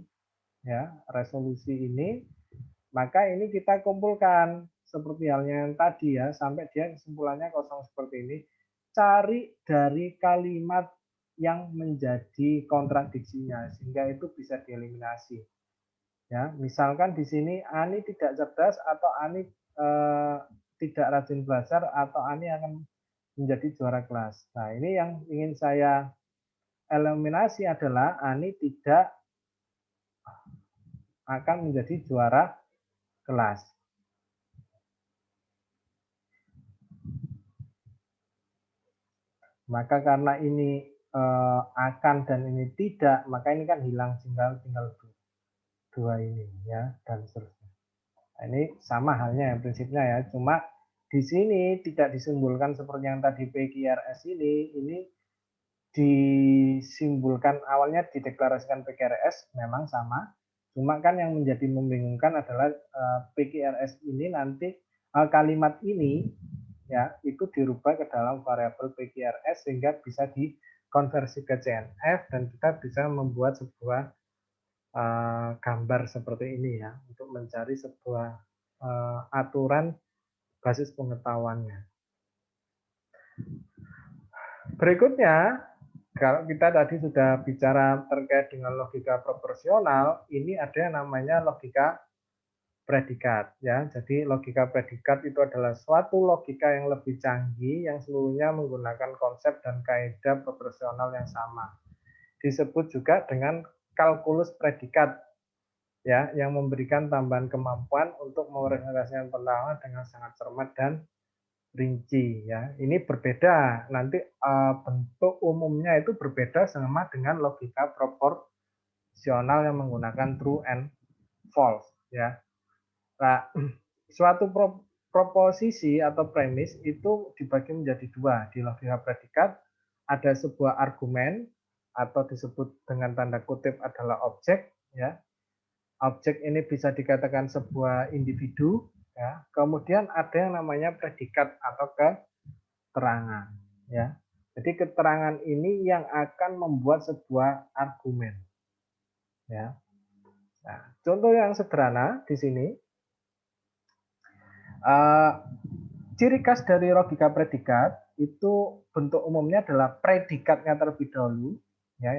Ya, resolusi ini, maka ini kita kumpulkan seperti halnya yang tadi ya, sampai dia kesimpulannya kosong seperti ini. Cari dari kalimat yang menjadi kontradiksinya sehingga itu bisa dieliminasi. Ya, misalkan di sini Ani tidak cerdas atau Ani tidak rajin belajar atau Ani akan menjadi juara kelas. Nah, ini yang ingin saya eliminasi adalah Ani tidak akan menjadi juara kelas. Maka karena ini akan dan ini tidak, maka ini kan hilang tinggal dua ini ya dan seterusnya. Nah, ini sama halnya ya prinsipnya ya, cuma di sini tidak disimbolkan seperti yang tadi PQRS ini disimbolkan awalnya dideklarasikan PQRS memang sama, cuma kan yang menjadi membingungkan adalah PQRS ini nanti kalimat ini ya itu dirubah ke dalam variabel PQRS sehingga bisa dikonversi ke CNF dan kita bisa membuat sebuah gambar seperti ini ya, untuk mencari sebuah aturan basis pengetahuannya. Berikutnya, kalau kita tadi sudah bicara terkait dengan logika proporsional, ini ada yang namanya logika predikat ya. Jadi logika predikat itu adalah suatu logika yang lebih canggih yang seluruhnya menggunakan konsep dan kaidah proporsional yang sama. Disebut juga dengan kalkulus predikat ya, yang memberikan tambahan kemampuan untuk merepresentasikan pengetahuan dengan sangat cermat dan rinci ya. Ini berbeda nanti bentuk umumnya itu berbeda sama dengan logika proporsional yang menggunakan true and false ya. Nah, suatu proposisi atau premis itu dibagi menjadi dua di logika predikat. Ada sebuah argumen atau disebut dengan tanda kutip adalah objek ya. Objek ini bisa dikatakan sebuah individu ya. Kemudian ada yang namanya predikat atau keterangan ya. Jadi keterangan ini yang akan membuat sebuah argumen ya. Nah, contoh yang sederhana di sini ciri khas dari logika predikat itu bentuk umumnya adalah predikatnya terlebih dahulu ya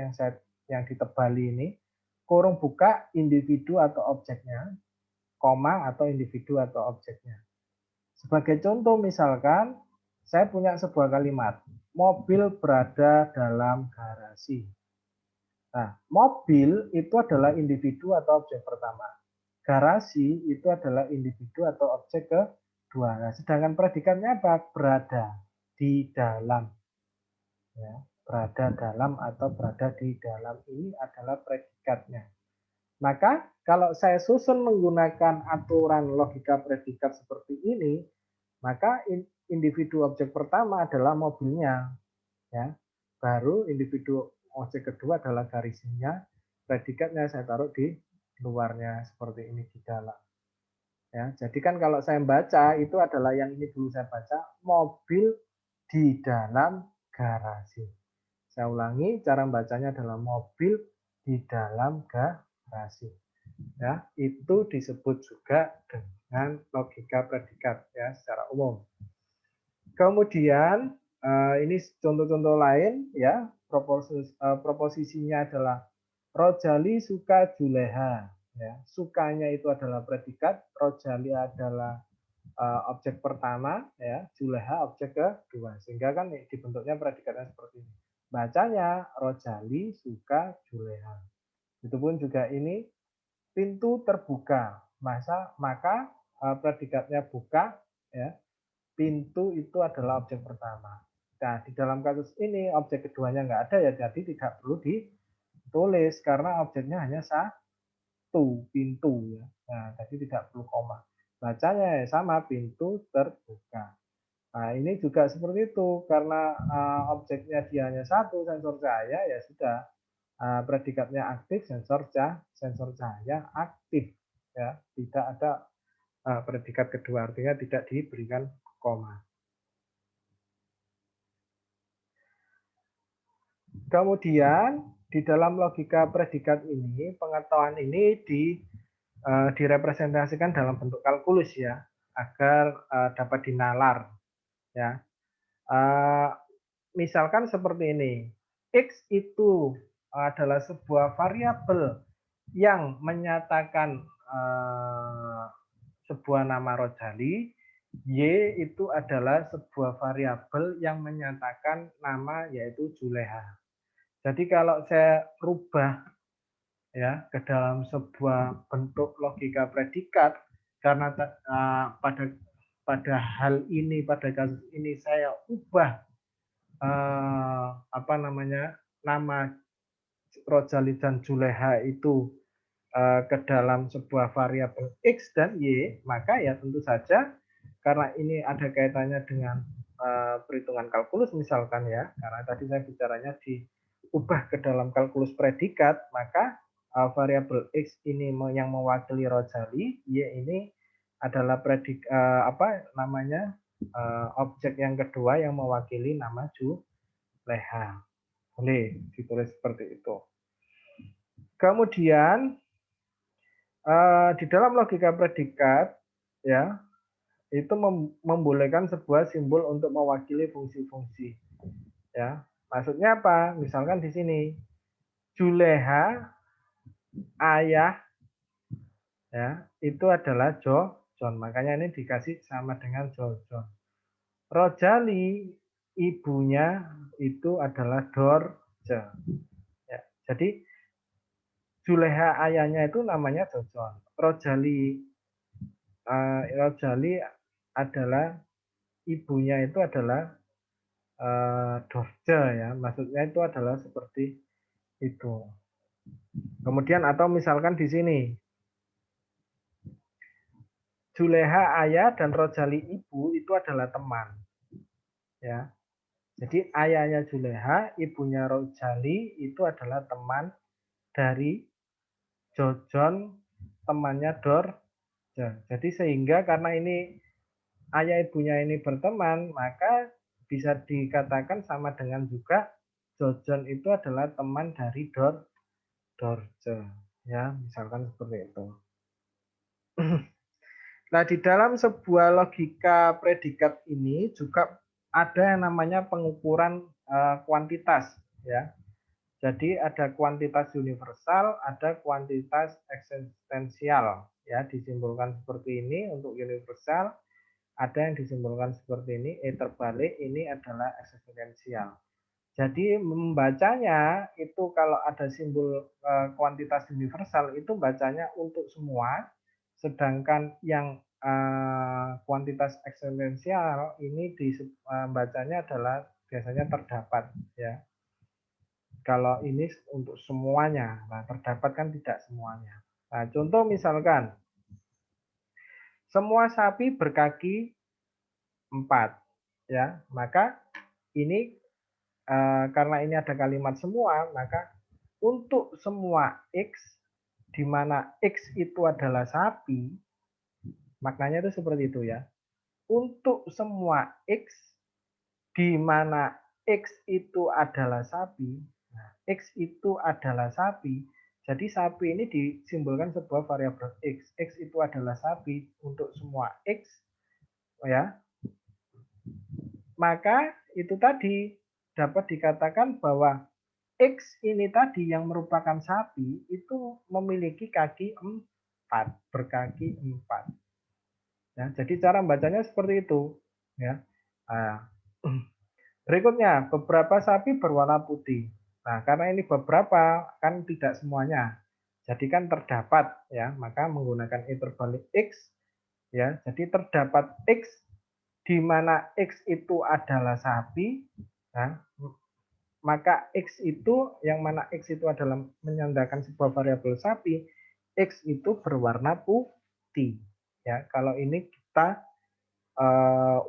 yang ditebali ini kurung buka individu atau objeknya koma atau individu atau objeknya. Sebagai contoh misalkan saya punya sebuah kalimat mobil berada dalam garasi. Nah, mobil itu adalah individu atau objek pertama. Garasi itu adalah individu atau objek kedua. Nah, sedangkan predikatnya apa? Berada di dalam. Ya, berada dalam atau berada di dalam ini adalah predikatnya. Maka kalau saya susun menggunakan aturan logika predikat seperti ini, maka individu objek pertama adalah mobilnya. Ya, baru individu objek kedua adalah garisnya, predikatnya saya taruh di luarnya seperti ini di dalam. Ya, jadi kan kalau saya baca itu adalah yang ini dulu saya baca mobil di dalam garasi. Saya ulangi, cara bacanya adalah mobil di dalam garasi. Ya, itu disebut juga dengan logika predikat ya secara umum. Kemudian ini contoh-contoh lain ya, proposisinya adalah Rojali suka Juleha. Ya, sukanya itu adalah predikat, Rojali adalah objek pertama, ya, Juleha objek kedua. Sehingga kan dibentuknya predikatnya seperti ini. Bacanya Rojali suka Juleha. Itu pun juga ini pintu terbuka. Maka predikatnya buka, ya, pintu itu adalah objek pertama. Nah, di dalam kasus ini objek keduanya nggak ada ya, jadi tidak perlu ditulis karena objeknya hanya satu, pintu ya. Nah, jadi tidak perlu koma. Bacanya ya sama, pintu terbuka. Nah, ini juga seperti itu karena objeknya dia hanya satu, sensor cahaya ya sudah. Predikatnya aktif, sensor cahaya aktif ya, tidak ada predikat kedua, artinya tidak diberikan koma. Kemudian di dalam logika predikat ini, pengetahuan ini direpresentasikan dalam bentuk kalkulus ya, agar dapat dinalar ya. Misalkan seperti ini, X itu adalah sebuah variabel yang menyatakan sebuah nama Rojali, Y itu adalah sebuah variabel yang menyatakan nama yaitu Juleha. Jadi kalau saya rubah ya ke dalam sebuah bentuk logika predikat karena pada hal ini, pada kasus ini saya ubah nama Rojali dan Juleha itu ke dalam sebuah variabel X dan Y, maka ya tentu saja karena ini ada kaitannya dengan perhitungan kalkulus misalkan ya, karena tadi saya bicaranya diubah ke dalam kalkulus predikat, maka variabel X ini yang mewakili Rojali, Y ini adalah objek yang kedua yang mewakili nama Juleha. Boleh ditulis seperti itu. Kemudian Di dalam logika predikat, ya, itu membolehkan sebuah simbol untuk mewakili fungsi-fungsi, ya. Maksudnya apa? Misalkan di sini, Juleha, ayah, ya, itu adalah John. Makanya ini dikasih sama dengan John. Rojali, ibunya itu adalah Dorje. Ya, jadi Juleha ayahnya itu namanya Jojon. Rojali adalah ibunya itu adalah Dorje, ya. Maksudnya itu adalah seperti itu. Kemudian atau misalkan di sini, Juleha ayah dan Rojali ibu itu adalah teman, ya. Jadi ayahnya Juleha, ibunya Rojali itu adalah teman dari Jojon, temannya Dorje. Jadi sehingga karena ini ayah ibunya ini berteman, maka bisa dikatakan sama dengan juga Jojon itu adalah teman dari Dorje. Ya, misalkan seperti itu. Nah, di dalam sebuah logika predikat ini juga ada yang namanya pengukuran kuantitas, ya. Jadi ada kuantitas universal, ada kuantitas eksistensial, ya, disimbolkan seperti ini untuk universal, ada yang disimbolkan seperti ini, terbalik ini adalah eksistensial. Jadi membacanya itu kalau ada simbol kuantitas universal itu bacanya untuk semua, sedangkan yang kuantitas eksistensial ini bacanya adalah biasanya terdapat, ya. Kalau ini untuk semuanya, nah terdapat kan tidak semuanya. Nah, contoh misalkan semua sapi berkaki 4, ya, maka ini karena ini ada kalimat semua, maka untuk semua X, di mana X itu adalah sapi, maknanya itu seperti itu, ya. Untuk semua X, di mana X itu adalah sapi, nah, X itu adalah sapi, jadi sapi ini disimbolkan sebuah variabel X. X itu adalah sapi untuk semua X, ya. Maka itu tadi dapat dikatakan bahwa X ini tadi yang merupakan sapi itu memiliki kaki 4, berkaki 4. Ya, jadi cara bacanya seperti itu, ya. Nah, berikutnya, beberapa sapi berwarna putih. Nah, karena ini beberapa kan tidak semuanya. Jadi kan terdapat, ya, maka menggunakan terbalik X, ya. Jadi terdapat X di mana X itu adalah sapi, ya, maka X itu yang mana X itu adalah menyandarkan sebuah variabel sapi, X itu berwarna putih. Ya, kalau ini kita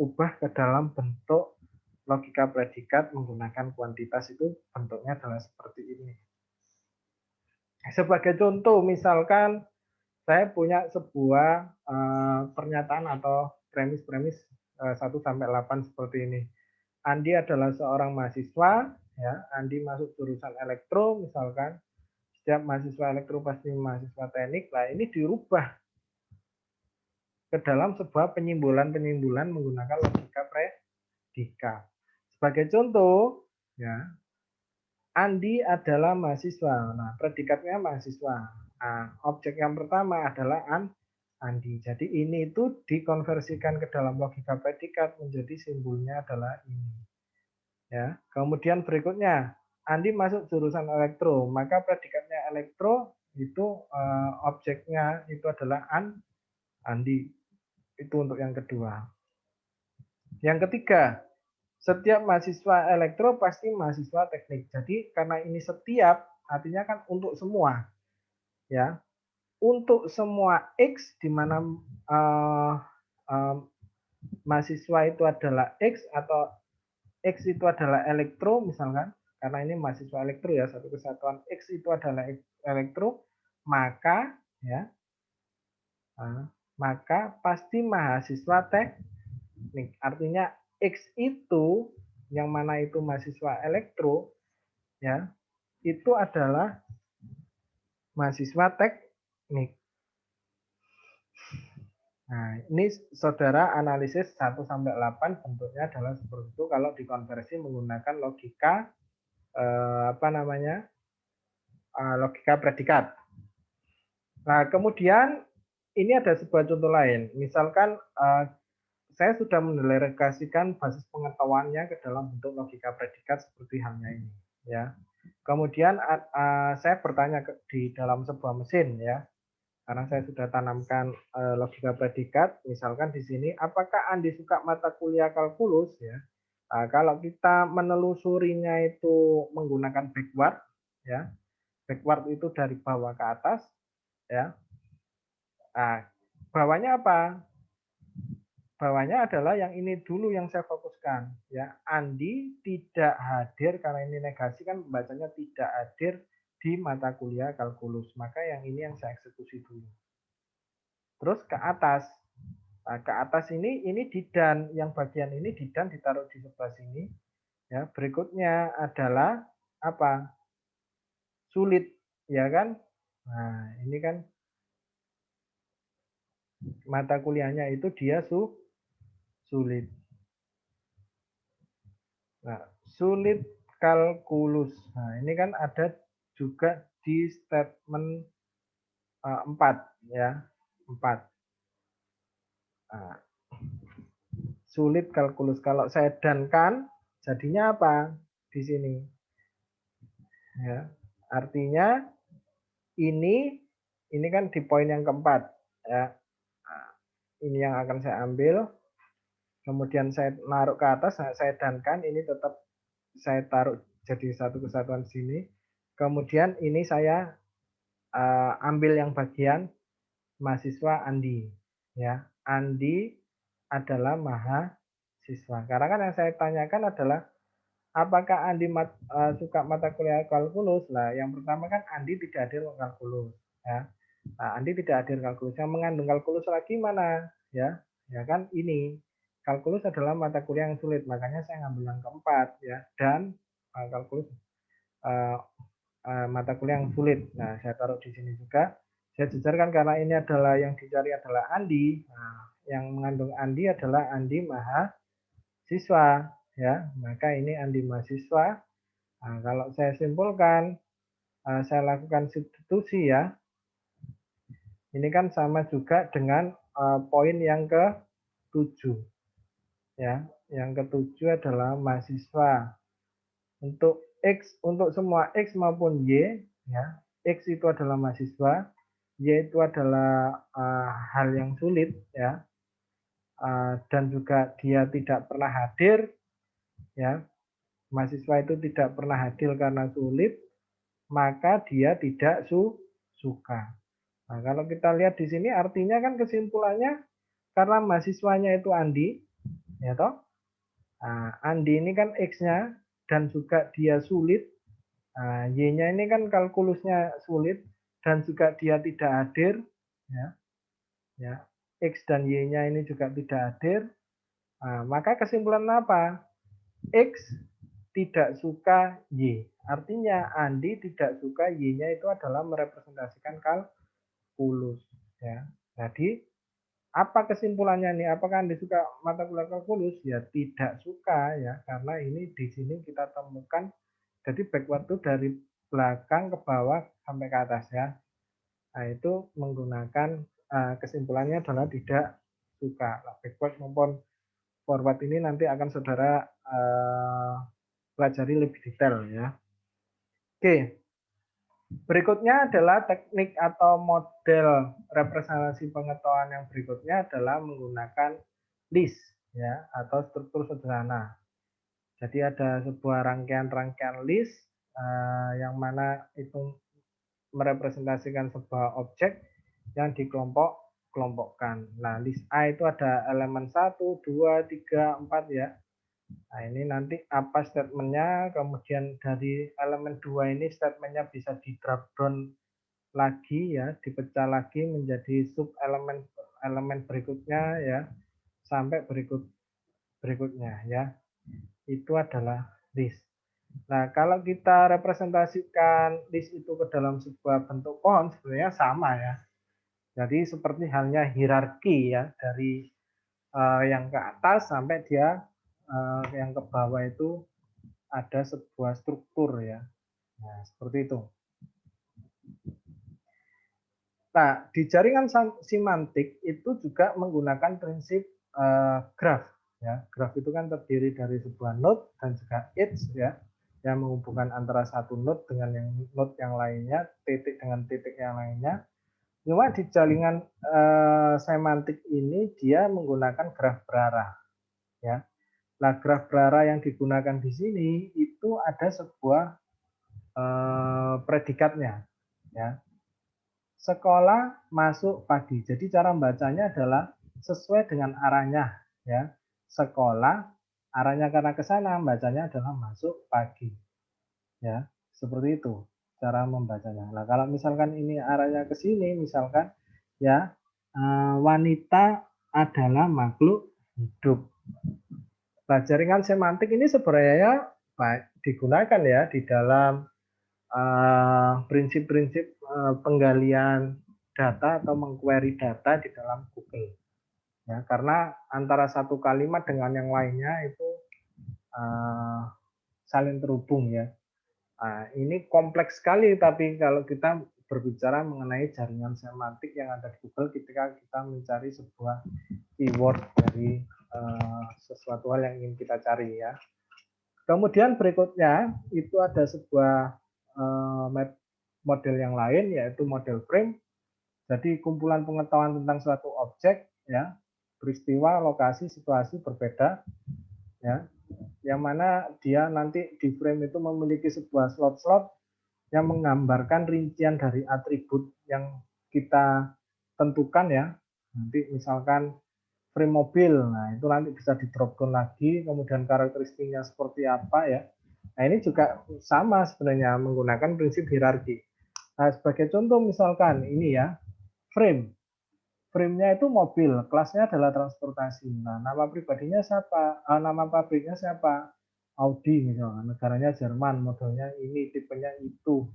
ubah ke dalam bentuk logika predikat menggunakan kuantitas itu bentuknya adalah seperti ini. Sebagai contoh, misalkan saya punya sebuah pernyataan atau premis-premis 1 sampai 8 seperti ini. Andi adalah seorang mahasiswa, ya. Andi masuk jurusan elektro misalkan. Setiap mahasiswa elektro pasti mahasiswa teknik. Nah, ini dirubah ke dalam sebuah penyimbolan-penyimbolan menggunakan logika predikat. Sebagai contoh, ya, Andi adalah mahasiswa. Nah, predikatnya mahasiswa. Nah, objek yang pertama adalah Andi. Jadi ini itu dikonversikan ke dalam logika predikat menjadi simbolnya adalah ini. Ya, kemudian berikutnya, Andi masuk jurusan elektro, maka predikatnya elektro itu objeknya itu adalah Andi. Itu untuk yang kedua. Yang ketiga, setiap mahasiswa elektro pasti mahasiswa teknik. Jadi karena ini setiap, artinya kan untuk semua, ya. Untuk semua X di mana mahasiswa itu adalah X atau X itu adalah elektro misalkan, karena ini mahasiswa elektro ya, satu kesatuan X itu adalah elektro, maka ya, maka pasti mahasiswa teknik. Artinya X itu yang mana itu mahasiswa elektro, ya, itu adalah mahasiswa teknik. Nah, ini saudara analisis 1 sampai 8 bentuknya adalah seperti itu kalau dikonversi menggunakan logika apa namanya? Logika predikat. Nah, kemudian ini ada sebuah contoh lain. Misalkan saya sudah mendelegasikan basis pengetahuannya ke dalam bentuk logika predikat seperti halnya ini, ya. Kemudian saya bertanya di dalam sebuah mesin, ya. Karena saya sudah tanamkan logika predikat, misalkan di sini, apakah Andi suka mata kuliah kalkulus, ya? Kalau kita menelusurinya itu menggunakan backward, ya. Backward itu dari bawah ke atas, ya. Nah, bawahnya apa? Bawahnya adalah yang ini dulu yang saya fokuskan, ya. Andi tidak hadir karena ini negasi kan bacanya tidak hadir di mata kuliah kalkulus. Maka yang ini yang saya eksekusi dulu. Terus ke atas. Nah, ke atas ini didan, yang bagian ini didan ditaruh di sebelah sini, ya. Berikutnya adalah apa? Sulit, ya kan? Nah, ini kan mata kuliahnya itu dia sulit. Nah, sulit kalkulus. Nah, ini kan ada juga di statement 4 ya. 4. Nah, sulit kalkulus. Kalau saya dankan jadinya apa? Di sini. Ya. Artinya ini kan di poin yang keempat ya. Nah, ini yang akan saya ambil. Kemudian saya naruh ke atas, saya dankan ini tetap saya taruh jadi satu kesatuan sini. Kemudian ini saya ambil yang bagian mahasiswa Andi, ya. Andi adalah mahasiswa. Karena kan yang saya tanyakan adalah apakah Andi suka mata kuliah kalkulus? Nah, yang pertama kan Andi tidak hadir kalkulus, ya. Nah, Andi tidak hadir kalkulus. Yang mengandung kalkulus lagi mana? Ya, ya kan ini. Kalkulus adalah mata kuliah yang sulit, makanya saya ngambil yang keempat, ya. Dan kalkulus uh, mata kuliah yang sulit. Nah, saya taruh di sini juga. Saya jelaskan karena ini adalah yang dicari adalah Andi. Nah, yang mengandung Andi adalah Andi mahasiswa, ya. Maka ini Andi mahasiswa. Nah, kalau saya simpulkan, saya lakukan substitusi ya. Ini kan sama juga dengan poin yang ke-7. Ya, yang ke-7 adalah mahasiswa. Untuk X, untuk semua X maupun Y, ya. X itu adalah mahasiswa, Y itu adalah hal yang sulit, ya. Dan juga dia tidak pernah hadir, ya. Mahasiswa itu tidak pernah hadir karena sulit, maka dia tidak suka. Nah, kalau kita lihat di sini artinya kan kesimpulannya karena mahasiswanya itu Andi, ya toh. Nah, Andi ini kan X-nya dan juga dia sulit. Nah, Y-nya ini kan kalkulusnya sulit dan juga dia tidak hadir, ya. Ya. X dan Y-nya ini juga tidak hadir. Nah, maka kesimpulan apa? X tidak suka Y. Artinya Andi tidak suka Y-nya itu adalah merepresentasikan kalkulus, ya. Jadi apa kesimpulannya nih? Apakah Anda suka mata kuliah kalkulus? Ya tidak suka ya, karena ini di sini kita temukan jadi backward itu dari belakang ke bawah sampai ke atas ya. Nah, itu menggunakan kesimpulannya adalah tidak suka. Nah, backward maupun forward ini nanti akan saudara pelajari lebih detail ya. Oke, berikutnya adalah teknik atau model representasi pengetahuan yang berikutnya adalah menggunakan list ya atau struktur sederhana. Jadi ada sebuah rangkaian-rangkaian list yang mana itu merepresentasikan sebuah objek yang dikelompokkan. Nah, list A itu ada elemen 1, 2, 3, 4 ya. Nah, ini nanti apa statementnya, kemudian dari elemen 2 ini statementnya bisa di drop down lagi ya, dipecah lagi menjadi sub elemen berikutnya ya, sampai berikutnya ya. Itu adalah list. Nah, kalau kita representasikan list itu ke dalam sebuah bentuk pohon sebenarnya sama ya. Jadi seperti halnya hierarki ya, dari yang ke atas sampai dia yang ke bawah itu ada sebuah struktur ya. Nah, seperti itu. Nah, di jaringan semantik itu juga menggunakan prinsip graph ya. Graph itu kan terdiri dari sebuah node dan juga edge ya, yang menghubungkan antara satu node dengan yang node yang lainnya, titik dengan titik yang lainnya. Cuma di jaringan semantik ini dia menggunakan graf berarah ya. Nah, graf berarah yang digunakan di sini itu ada sebuah predikatnya ya. Sekolah masuk pagi. Jadi cara membacanya adalah sesuai dengan arahnya ya. Sekolah arahnya karena ke sana, bacanya adalah masuk pagi. Ya, seperti itu cara membacanya. Nah, kalau misalkan ini arahnya ke sini misalkan ya wanita adalah makhluk hidup. Nah, jaringan semantik ini sebenarnya digunakan ya di dalam prinsip-prinsip penggalian data atau mengquery data di dalam Google. Ya, karena antara satu kalimat dengan yang lainnya itu saling terhubung ya. Nah, ini kompleks sekali, tapi kalau kita berbicara mengenai jaringan semantik yang ada di Google ketika kita mencari sebuah keyword dari sesuatu hal yang ingin kita cari ya. Kemudian berikutnya itu ada sebuah model yang lain yaitu model frame. Jadi kumpulan pengetahuan tentang suatu objek ya, peristiwa, lokasi, situasi berbeda ya. Yang mana dia nanti di frame itu memiliki sebuah slot-slot yang menggambarkan rincian dari atribut yang kita tentukan ya. Nanti misalkan frame mobil, nah itu nanti bisa di drop down lagi, kemudian karakteristiknya seperti apa ya. Nah ini juga sama sebenarnya menggunakan prinsip hierarki. Nah sebagai contoh misalkan ini ya, frame. Frame-nya itu mobil, kelasnya adalah transportasi. Nah nama pribadinya siapa? Nama pabriknya siapa? Audi misalnya, negaranya Jerman, modelnya ini, tipenya itu,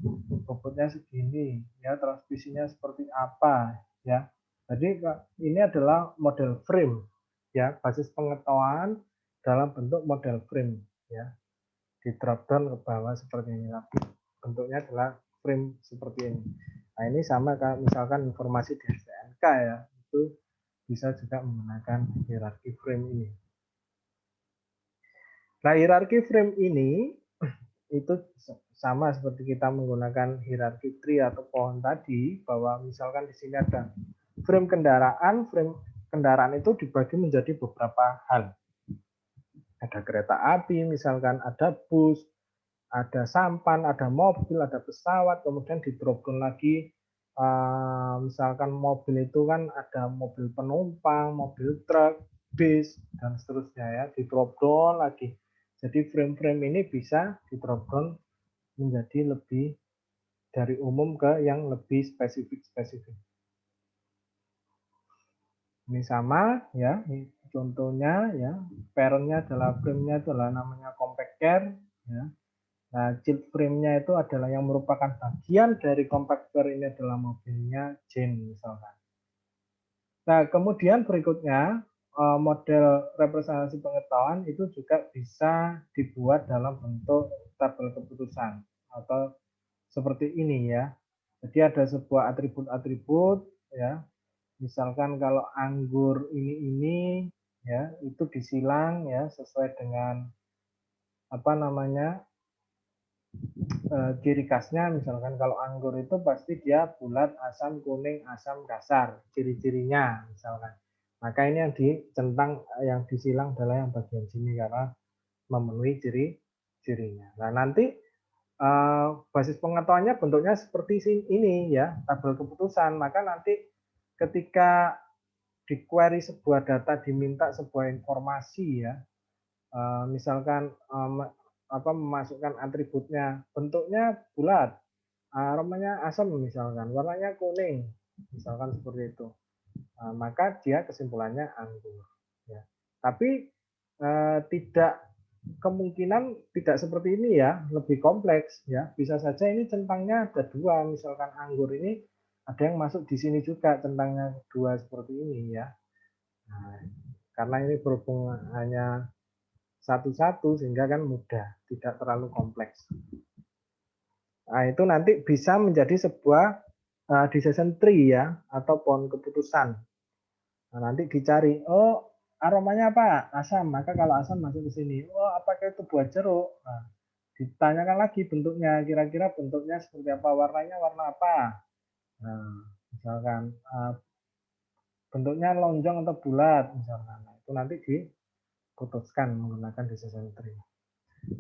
bobotnya segini, ya transmisinya seperti apa, ya. Jadi ini adalah model frame, ya, basis pengetahuan dalam bentuk model frame, ya. Di drop down ke bawah seperti ini, tapi bentuknya adalah frame seperti ini. Nah ini sama kayak misalkan informasi di STNK ya, itu bisa juga menggunakan hierarki frame ini. Nah, hierarki frame ini itu sama seperti kita menggunakan hierarki tree atau pohon tadi, bahwa misalkan di sini ada frame kendaraan itu dibagi menjadi beberapa hal. Ada kereta api, misalkan ada bus, ada sampan, ada mobil, ada pesawat, kemudian di drop down lagi, misalkan mobil itu kan ada mobil penumpang, mobil truk, bis, dan seterusnya ya, di drop down lagi. Jadi frame-frame ini bisa di drop down menjadi lebih dari umum ke yang lebih spesifik-spesifik. Ini sama ya, ini contohnya ya, parent-nya adalah frame-nya adalah namanya compact care ya. Nah, child frame-nya itu adalah yang merupakan bagian dari compact care ini adalah mobilnya Jane misalkan. Nah, kemudian berikutnya model representasi pengetahuan itu juga bisa dibuat dalam bentuk tabel keputusan atau seperti ini ya. Jadi ada sebuah atribut-atribut ya. Misalkan kalau anggur ini ya itu disilang ya sesuai dengan apa namanya ciri khasnya. Misalkan kalau anggur itu pasti dia bulat, asam, kuning, asam, kasar, ciri-cirinya misalkan. Maka ini yang dicentang, yang disilang adalah yang bagian sini karena memenuhi ciri-cirinya. Nah nanti basis pengetahuannya bentuknya seperti ini ya, tabel keputusan. Maka nanti ketika di query sebuah data diminta sebuah informasi ya, misalkan memasukkan atributnya, bentuknya bulat, aromanya asam misalkan, warnanya kuning, misalkan seperti itu. Maka dia kesimpulannya anggur. Ya. Tapi tidak kemungkinan tidak seperti ini ya, lebih kompleks ya. Bisa saja ini centangnya ada dua, misalkan anggur ini Ada yang masuk di sini juga centangnya dua seperti ini ya. Nah, karena ini berhubung hanya satu-satu sehingga kan mudah, tidak terlalu kompleks. Nah, itu nanti bisa menjadi sebuah decision tree ya, atau pohon keputusan. Nah, nanti dicari, oh aromanya apa? Asam, maka kalau asam masuk ke sini. Oh, apakah itu buah jeruk? Nah, ditanyakan lagi bentuknya, kira-kira bentuknya seperti apa, warnanya warna apa? Nah, misalkan bentuknya lonjong atau bulat, misalkan. Nah, itu nanti diputuskan menggunakan decision tree.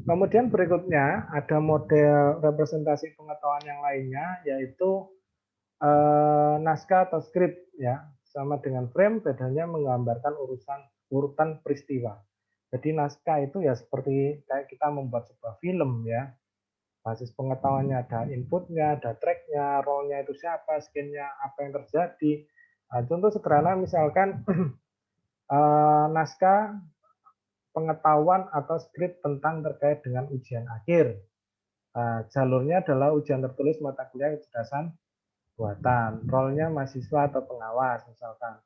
Kemudian berikutnya ada model representasi pengetahuan yang lainnya, yaitu naskah atau skrip ya, sama dengan frame, bedanya menggambarkan urutan peristiwa. Jadi naskah itu ya seperti kayak kita membuat sebuah film ya, basis pengetahuannya ada inputnya, ada tracknya, role-nya itu siapa, skin-nya apa yang terjadi. Nah, contoh sederhana misalkan naskah pengetahuan atau skrip tentang terkait dengan ujian akhir. Jalurnya adalah ujian tertulis mata kuliah kecerdasan buatan. Role-nya mahasiswa atau pengawas misalkan.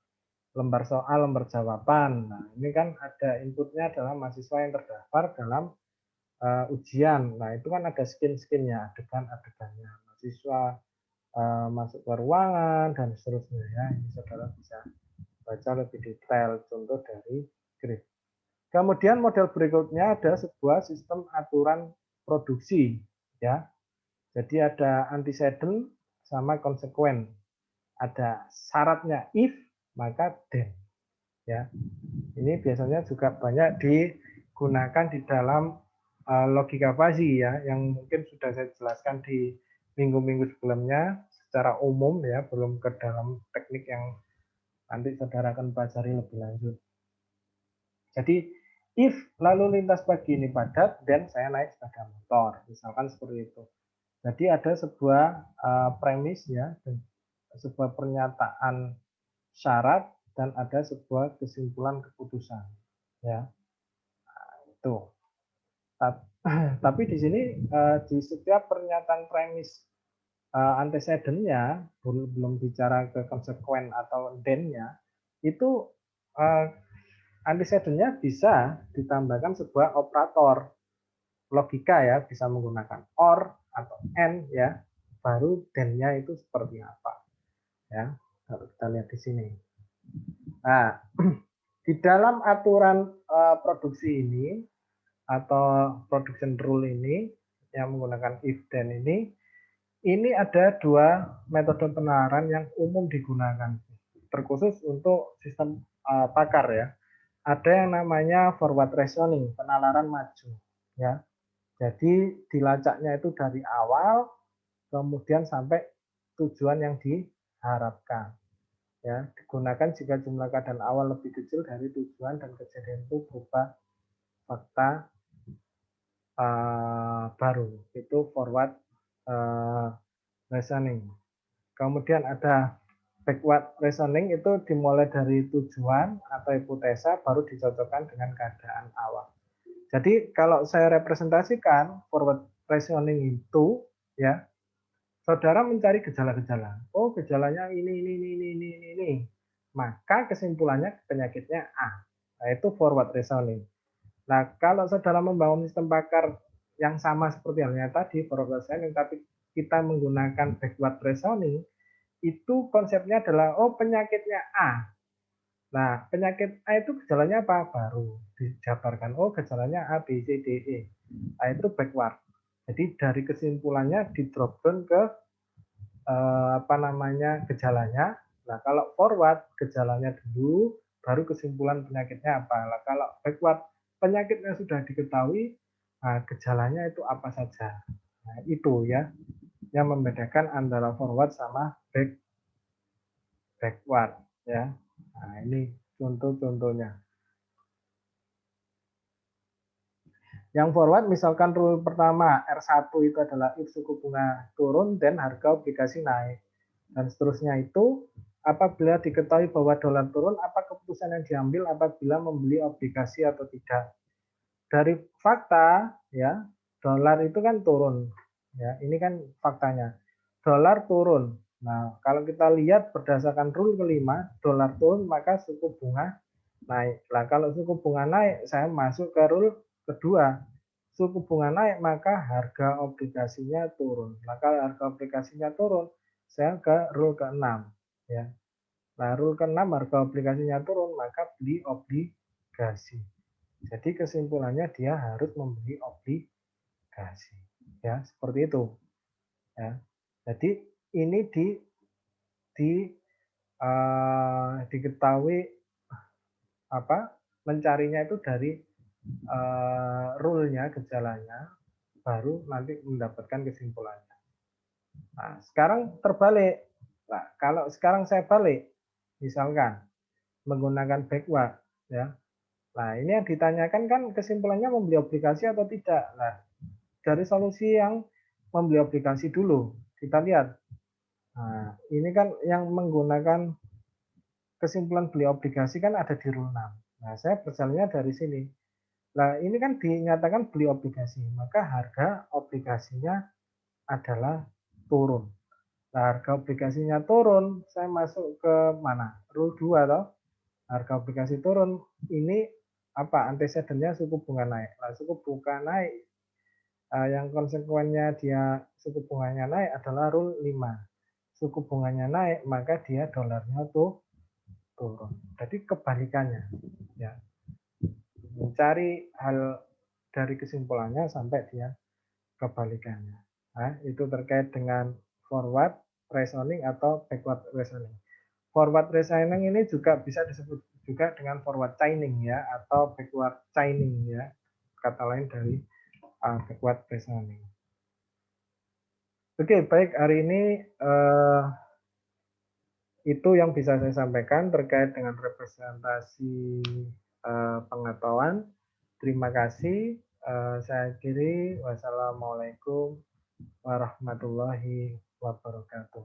Lembar soal, lembar jawaban. Nah, ini kan ada inputnya adalah mahasiswa yang terdaftar dalam ujian. Nah, itu kan ada skin-skinnya, adegan-adegannya. Mahasiswa masuk ke ruangan dan seterusnya ya. Ini saudara bisa baca lebih detail contoh dari grid. Kemudian model berikutnya ada sebuah sistem aturan produksi ya. Jadi ada antecedent sama konsekuen. Ada syaratnya if maka then ya. Ini biasanya juga banyak digunakan di dalam logika fuzzy ya, yang mungkin sudah saya jelaskan di minggu-minggu sebelumnya secara umum ya, belum ke dalam teknik yang nanti saudara akan pelajari lebih lanjut. Jadi if lalu lintas pagi ini padat, dan saya naik sepeda motor, misalkan seperti itu. Jadi ada sebuah premis ya, sebuah pernyataan syarat dan ada sebuah kesimpulan keputusan ya. Itu. Tapi di sini di setiap pernyataan premis antecedentnya belum bicara ke konsekuen atau then-nya, itu antecedentnya bisa ditambahkan sebuah operator logika ya, bisa menggunakan or atau and ya, baru then-nya itu seperti apa ya. Kalau kita lihat di sini. Nah, di dalam aturan produksi ini atau production rule ini yang menggunakan if then ini ada dua metode penalaran yang umum digunakan, terkhusus untuk sistem pakar ya. Ada yang namanya forward reasoning, penalaran maju ya. Jadi dilacaknya itu dari awal kemudian sampai tujuan yang diharapkan. Ya, digunakan jika jumlah keadaan awal lebih kecil dari tujuan dan kejadian itu berupa fakta baru. Itu forward reasoning. Kemudian ada backward reasoning, itu dimulai dari tujuan atau hipotesa baru dicocokkan dengan keadaan awal. Jadi kalau saya representasikan forward reasoning itu ya, saudara mencari gejala-gejala. Oh, gejalanya ini. Maka kesimpulannya penyakitnya A. Nah, itu forward reasoning. Nah, kalau saudara membangun sistem pakar yang sama seperti halnya tadi, forward reasoning, tapi kita menggunakan backward reasoning, itu konsepnya adalah, oh penyakitnya A. Nah, penyakit A itu gejalanya apa? Baru dijabarkan, oh gejalanya A, B, C, D, E. Nah, itu backward. Jadi dari kesimpulannya di drop down ke gejalanya. Nah, kalau forward gejalanya dulu, baru kesimpulan penyakitnya apa. Nah, kalau backward penyakitnya sudah diketahui, nah, gejalanya itu apa saja. Nah, itu ya yang membedakan antara forward sama backward ya. Nah, ini contoh-contohnya. Yang forward misalkan rule pertama R1 itu adalah if suku bunga turun dan harga obligasi naik. Dan seterusnya itu apabila diketahui bahwa dolar turun, apa keputusan yang diambil apabila membeli obligasi atau tidak. Dari fakta ya, dolar itu kan turun. Ya, ini kan faktanya. Dolar turun. Nah, kalau kita lihat berdasarkan rule kelima, dolar turun maka suku bunga naik. Nah, kalau suku bunga naik, saya masuk ke rule kedua. Suku bunga naik maka harga obligasinya turun. Nah, kalau harga obligasinya turun, saya ke rule ke-6 ya. Nah, rule ke-6 harga obligasinya turun maka beli obligasi. Jadi kesimpulannya dia harus membeli obligasi. Ya, seperti itu. Ya. Jadi ini diketahui apa mencarinya itu dari rule-nya, gejalanya, baru nanti mendapatkan kesimpulannya. Nah, sekarang terbalik. Nah, kalau sekarang saya balik, misalkan menggunakan backward, ya. Nah, ini yang ditanyakan kan kesimpulannya membeli obligasi atau tidak. Nah, dari solusi yang membeli obligasi dulu, kita lihat. Nah, ini kan yang menggunakan kesimpulan beli obligasi kan ada di rule 6. Nah, saya berjalannya dari sini. Nah, ini kan dinyatakan beli obligasi, maka harga obligasinya adalah turun. Nah, harga obligasinya turun, saya masuk ke mana? Rule 2 toh. Harga obligasi turun, ini apa? Antecedennya suku bunga naik. Nah, suku bunga naik yang konsekuennya dia suku bunganya naik adalah rule 5. Suku bunganya naik, maka dia dolarnya tuh turun. Jadi kebalikannya, ya. Mencari hal dari kesimpulannya sampai dia kebalikannya. Nah, itu terkait dengan forward reasoning atau backward reasoning. Forward reasoning ini juga bisa disebut juga dengan forward chaining ya atau backward chaining ya. Kata lain dari backward reasoning. Oke, baik hari ini itu yang bisa saya sampaikan terkait dengan representasi pengetahuan. Terima kasih. Saya akhiri. Wassalamualaikum warahmatullahi wabarakatuh.